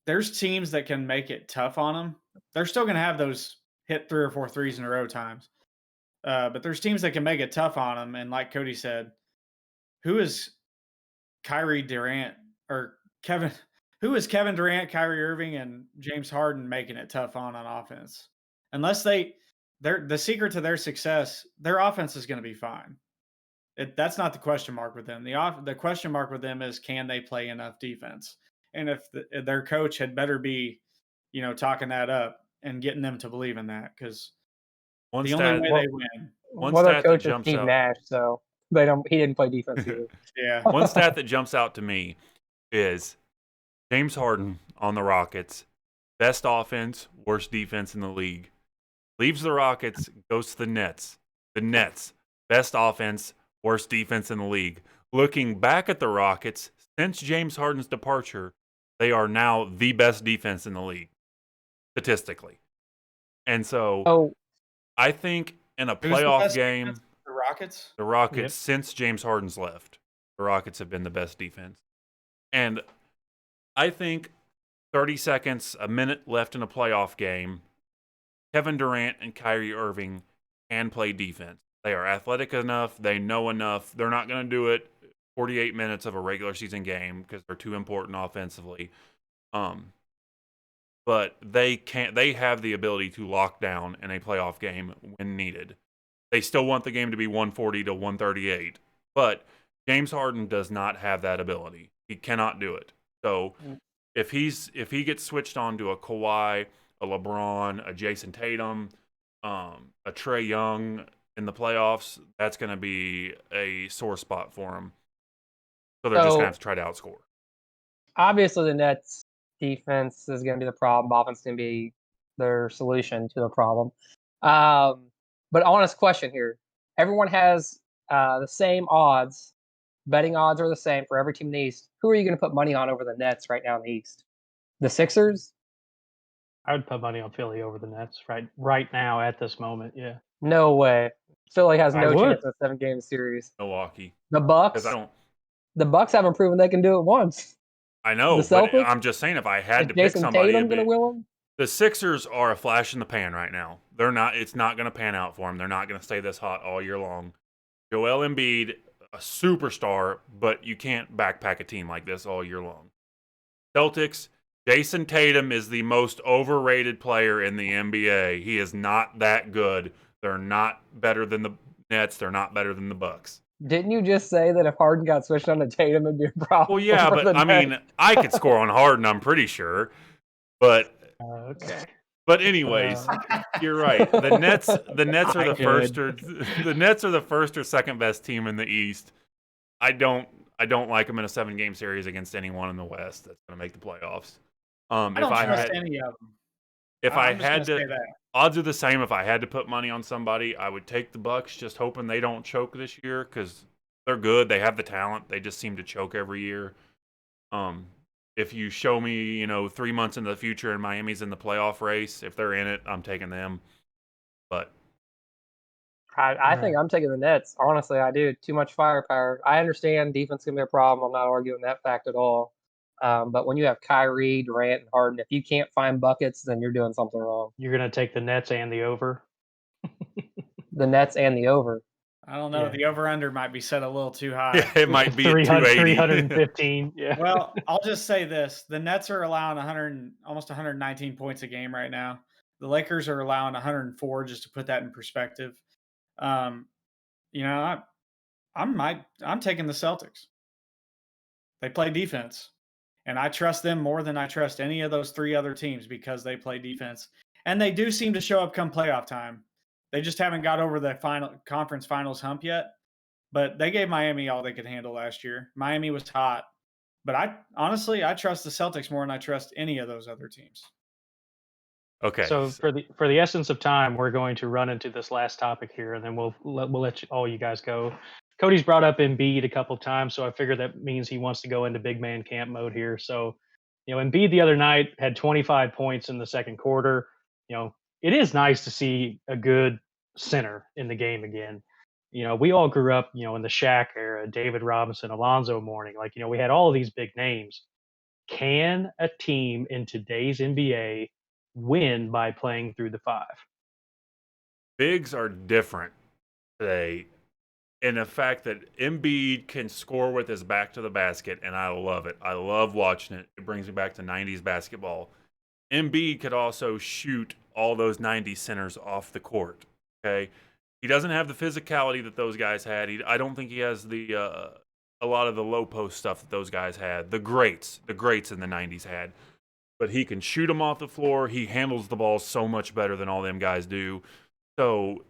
there's teams that can make it tough on them. They're still going to have those hit 3 or 4 threes in a row times. But there's teams that can make it tough on them. And like Cody said, who is Kyrie Durant or Kevin? Who is Kevin Durant, Kyrie Irving, and James Harden making it tough on offense? Unless they're the secret to their success, their offense is going to be fine. That's not the question mark with them. The question mark with them is, can they play enough defense? And if their coach had better be, talking that up and getting them to believe in that, because the only way they win. One Well, their stat that coach is jumps Steve out. Nash, so he didn't play defense either. Yeah. One stat that jumps out to me is James Harden on the Rockets, best offense, worst defense in the league. Leaves the Rockets, goes to the Nets. The Nets, best offense, worst defense in the league. Looking back at the Rockets, since James Harden's departure, they are now the best defense in the league, statistically. And so I think in a playoff game, the Rockets, since James Harden's left, the Rockets have been the best defense. And I think 30 seconds, a minute left in a playoff game, Kevin Durant and Kyrie Irving can play defense. They are athletic enough. They know enough. They're not going to do it 48 minutes of a regular season game because they're too important offensively. But they have the ability to lock down in a playoff game when needed. They still want the game to be 140 to 138. But James Harden does not have that ability. He cannot do it. So if he gets switched on to a Kawhi, a LeBron, a Jason Tatum, a Trae Young in the playoffs, that's going to be a sore spot for him. So they're just going to have to try to outscore. Obviously, the Nets' defense is going to be the problem. Offense is going to be their solution to the problem. But honest question here. Everyone has the same odds. Betting odds are the same for every team in the East. Who are you going to put money on over the Nets right now in the East? The Sixers? I would put money on Philly over the Nets right now at this moment. No way. Philly has I no would. chance in a 7-game series. Milwaukee. The Bucks? The Bucks haven't proven they can do it once. I know, The but Celtics? I'm just saying if I had Is to pick Jason somebody, Tatum going to will them? the Sixers are a flash in the pan right now. They're not. It's not going to pan out for them. They're not going to stay this hot all year long. Joel Embiid, a superstar, but you can't backpack a team like this all year long. Celtics, Jason Tatum is the most overrated player in the NBA. He is not that good. They're not better than the Nets. They're not better than the Bucks. Didn't you just say that if Harden got switched on to Tatum, it'd be a problem? Well, yeah, for but the I Nets? mean, I could score on Harden, I'm pretty sure. But Okay. anyways, you're right. The Nets are I the could. first or the Nets are the first or second best team in the East. I don't like them in a 7-game series against anyone in the West that's going to make the playoffs. I If don't I trust had any of them. if I I'm just had gonna to, say that. odds are the same. If I had to put money on somebody, I would take the Bucks, just hoping they don't choke this year because they're good. They have the talent. They just seem to choke every year. If you show me, 3 months into the future and Miami's in the playoff race, if they're in it, I'm taking them. But I think I'm taking the Nets. Honestly, I do. Too much firepower. I understand defense can be a problem. I'm not arguing that fact at all. But when you have Kyrie, Durant, and Harden, if you can't find buckets, then you're doing something wrong. You're going to take the Nets and the over? The Nets and the over. I don't know. Yeah. The over/under might be set a little too high. yeah, it might be at 300, 280. 315. Yeah. Well, I'll just say this: the Nets are allowing almost 119 points a game right now. The Lakers are allowing 104. Just to put that in perspective, I'm taking the Celtics. They play defense, and I trust them more than I trust any of those 3 other teams because they play defense, and they do seem to show up come playoff time. They just haven't got over the conference finals hump yet. But they gave Miami all they could handle last year. Miami was hot. But I trust the Celtics more than I trust any of those other teams. Okay. So for the essence of time, we're going to run into this last topic here, and then we'll let all you guys go. Cody's brought up Embiid a couple times, so I figure that means he wants to go into big man camp mode here. So, Embiid the other night had 25 points in the second quarter. It is nice to see a good center in the game again. We all grew up, in the Shaq era, David Robinson, Alonzo Mourning. We had all of these big names. Can a team in today's NBA win by playing through the 5? Bigs are different today in the fact that Embiid can score with his back to the basket, and I love it. I love watching it. It brings me back to 90s basketball. Embiid could also shoot all those 90s centers off the court, okay? He doesn't have the physicality that those guys had. I don't think he has a lot of the low post stuff that those guys had. The greats in the 90s had. But he can shoot them off the floor. He handles the ball so much better than all them guys do. So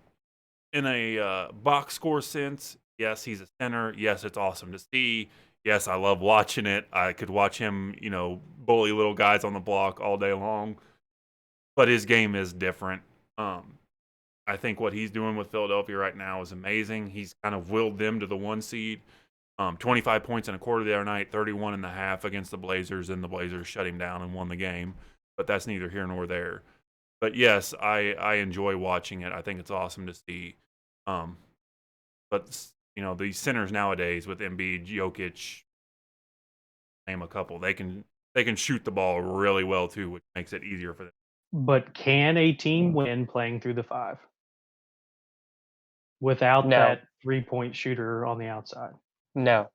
in a box score sense, yes, he's a center. Yes, it's awesome to see. Yes, I love watching it. I could watch him, bully little guys on the block all day long. But his game is different. I think what he's doing with Philadelphia right now is amazing. He's kind of willed them to the 1 seed. 25 points in a quarter the other night, 31 and a half against the Blazers, and the Blazers shut him down and won the game. But that's neither here nor there. But yes, I enjoy watching it. I think it's awesome to see. But these centers nowadays with Embiid, Jokic, name a couple, they can shoot the ball really well too, which makes it easier for them. But can a team win playing through the 5 without No. that 3-point shooter on the outside? No.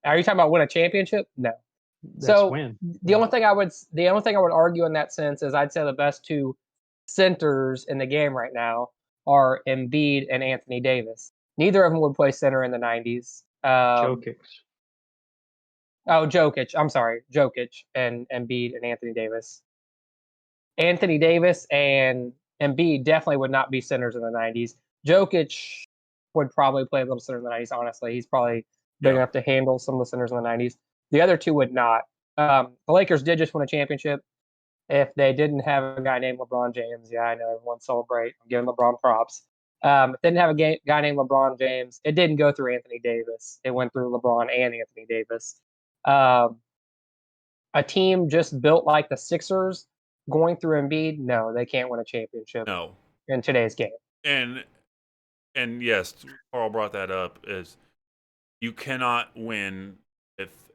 Are you talking about win a championship? No. That's So win. the only thing I would argue in that sense is I'd say the best 2 centers in the game right now are Embiid and Anthony Davis. Neither of them would play center in the 90s. Jokic. Jokic. I'm sorry, Jokic and Embiid and Anthony Davis. Anthony Davis and Embiid definitely would not be centers in the 90s. Jokic would probably play a little center in the 90s, honestly. He's probably big enough to handle some of the centers in the 90s. The other 2 would not. The Lakers did just win a championship. If they didn't have a guy named LeBron James, yeah, I know everyone celebrate. I'm giving LeBron props. If they didn't have a guy named LeBron James, it didn't go through Anthony Davis. It went through LeBron and Anthony Davis. A team just built like the Sixers going through Embiid, no, they can't win a championship No. in today's game. And yes, Carl brought that up, is you cannot win with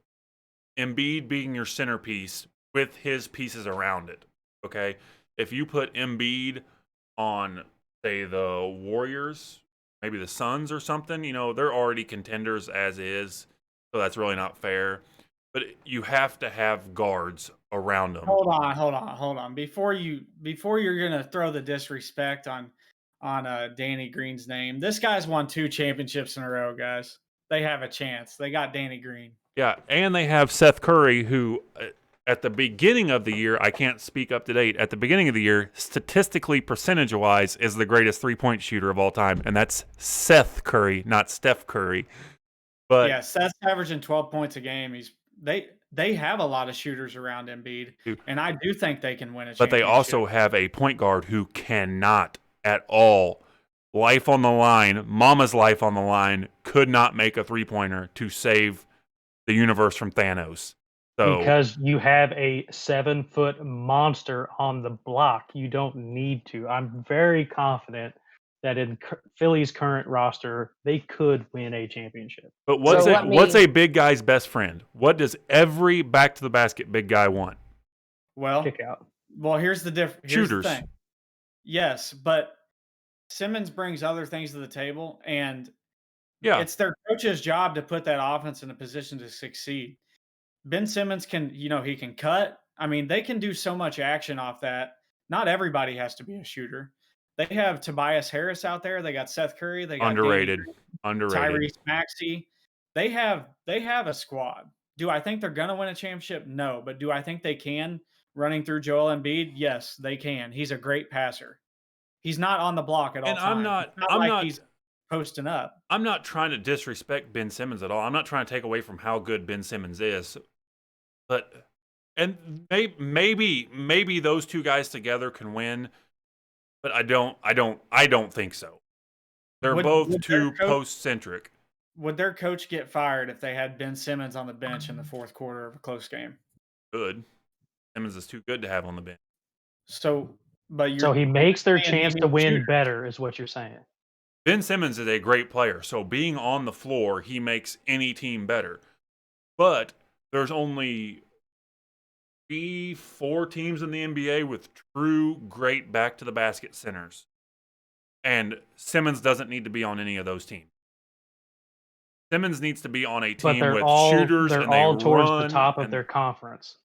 Embiid being your centerpiece with his pieces around it. Okay, if you put Embiid on, say, the Warriors, maybe the Suns or something, they're already contenders as is, so that's really not fair. But you have to have guards around them. Hold on. Before you're gonna throw the disrespect on Danny Green's name, this guy's won 2 championships in a row, guys. They have a chance. They got Danny Green. Yeah, and they have Seth Curry, who at the beginning of the year, I can't speak up to date, at the beginning of the year, statistically, percentage-wise, is the greatest three-point shooter of all time, and that's Seth Curry, not Steph Curry. But yeah, Seth's averaging 12 points a game. They have a lot of shooters around Embiid, and I do think they can win a championship. But they also have a point guard who cannot at all, life on the line, mama's life on the line, could not make a three-pointer to save the universe from Thanos. So, because you have a 7-foot monster on the block, you don't need to. I'm very confident that in Philly's current roster, they could win a championship. But what's a big guy's best friend? What does every back to the basket big guy want? Well, kick out. Well, here's the difference. Shooters. The thing. Yes, but Simmons brings other things to the table, and it's their coach's job to put that offense in a position to succeed. Ben Simmons can, he can cut. I mean, they can do so much action off that. Not everybody has to be a shooter. They have Tobias Harris out there. They got Seth Curry. They got underrated. Tyrese Maxey. They have a squad. Do I think they're going to win a championship? No. But do I think they can, running through Joel Embiid? Yes, they can. He's a great passer. He's not on the block at all times. He's posting up. I'm not trying to disrespect Ben Simmons at all. I'm not trying to take away from how good Ben Simmons is. But maybe those two guys together can win. But I don't think so. They're both too post-centric. Would their coach get fired if they had Ben Simmons on the bench in the fourth quarter of a close game? Good. Simmons is too good to have on the bench. So he makes their chance to win better, is what you're saying. Ben Simmons is a great player, so being on the floor, he makes any team better. But there's only 3-4 teams in the NBA with true great back-to-the-basket centers. And Simmons doesn't need to be on any of those teams. Simmons needs to be on a team with shooters, and they're all towards the top of their conference.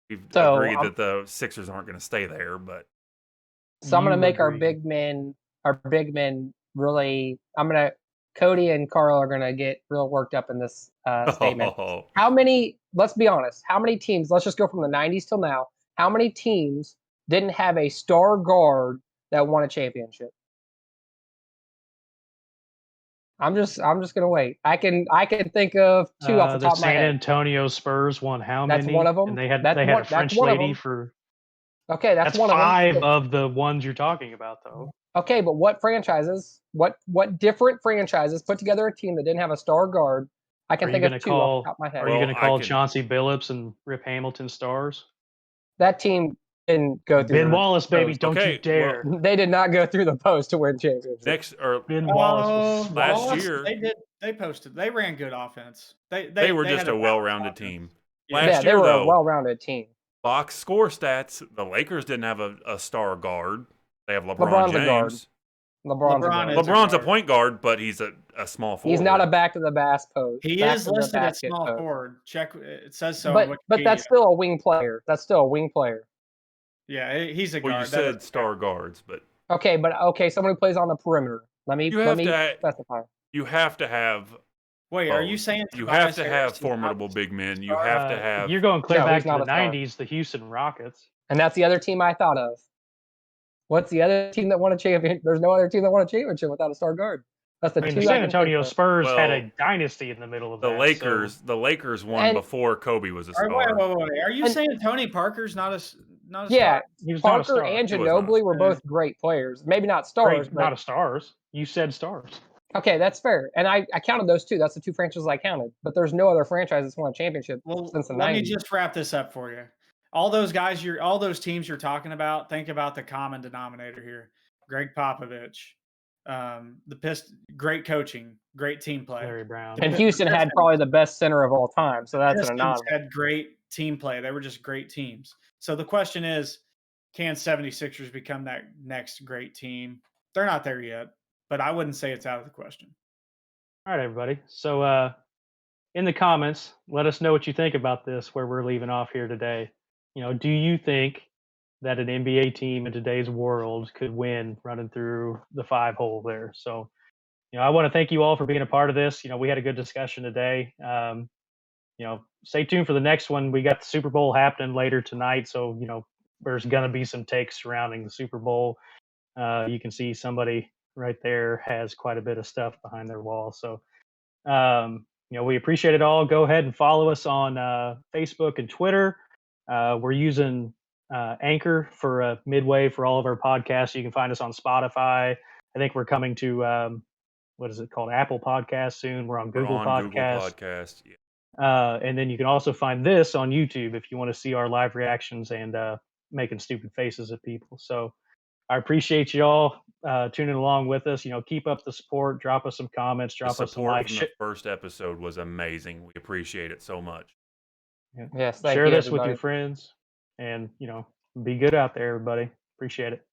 We've agreed that the Sixers aren't going to stay there, but so I'm going to make our big men really. Cody and Carl are going to get real worked up in this statement. How many? Let's be honest. How many teams? Let's just go from the '90s till now. How many teams didn't have a star guard that won a championship? I'm just gonna wait. I can think of 2 off the top of my head. San Antonio Spurs won how many? That's one of them. And they had a French lady for. Okay, that's one of them. 5 of the ones you're talking about, though. Okay, but what franchises? What different franchises put together a team that didn't have a star guard? I can think of 2 off the top of my head. Are you going to call Chauncey Billups and Rip Hamilton stars? That team didn't go through. Ben Wallace, baby, don't you dare! They did not go through the post to win championships. Ben Wallace was last year. They posted. They ran good offense. They were just a well-rounded team. Last year, they were a well-rounded team. Box score stats. The Lakers didn't have a star guard. They have LeBron James. LeBron's a point guard, but he's a small forward. He's not a back-to-the-basket post. He is listed at small forward. Check. It says so. But that's still a wing player. Yeah, he's a guard. Well, you said star guards, but okay, someone who plays on the perimeter. Let me specify. You have to have. Wait, are you saying you have to have formidable big men? You have to have. You're going clear back to the '90s, the Houston Rockets, and that's the other team I thought of. What's the other team that won a championship? There's no other team that won a championship without a star guard. That's the San Antonio Spurs had a dynasty in the middle of the Lakers. So. The Lakers won before Kobe was a star. Wait. Are you saying Tony Parker's not a star? Yeah, Parker and Ginobili were both great players. Maybe not stars, but not stars. You said stars. Okay, that's fair. And I counted those 2. That's the 2 franchises I counted. But there's no other franchise that's won a championship since the 90s. Let me just wrap this up for you. All those teams you're talking about, think about the common denominator here. Greg Popovich, Great coaching, great team play. Larry Brown. And Houston had probably the best center of all time, so that's an Pistons anomaly. had great team play. They were just great teams. So the question is, can 76ers become that next great team? They're not there yet, but I wouldn't say it's out of the question. All right, everybody. So in the comments, let us know what you think about this, where we're leaving off here today. Do you think that an NBA team in today's world could win running through the 5-hole there? So, I want to thank you all for being a part of this. We had a good discussion today. Stay tuned for the next one. We got the Super Bowl happening later tonight. So, there's going to be some takes surrounding the Super Bowl. You can see somebody right there has quite a bit of stuff behind their wall. So, we appreciate it all. Go ahead and follow us on Facebook and Twitter. We're using Anchor for midway for all of our podcasts. You can find us on Spotify. I think we're coming to what is it called? Apple Podcasts soon. We're on Google Podcasts. Google Podcasts. Yeah. And then you can also find this on YouTube if you want to see our live reactions and making stupid faces at people. So I appreciate you all tuning along with us. Keep up the support. Drop us some comments. Drop The us some support likes. from the first episode was amazing. We appreciate it so much. Yes, thank Share you, this with everybody. your friends, and be good out there, everybody. Appreciate it.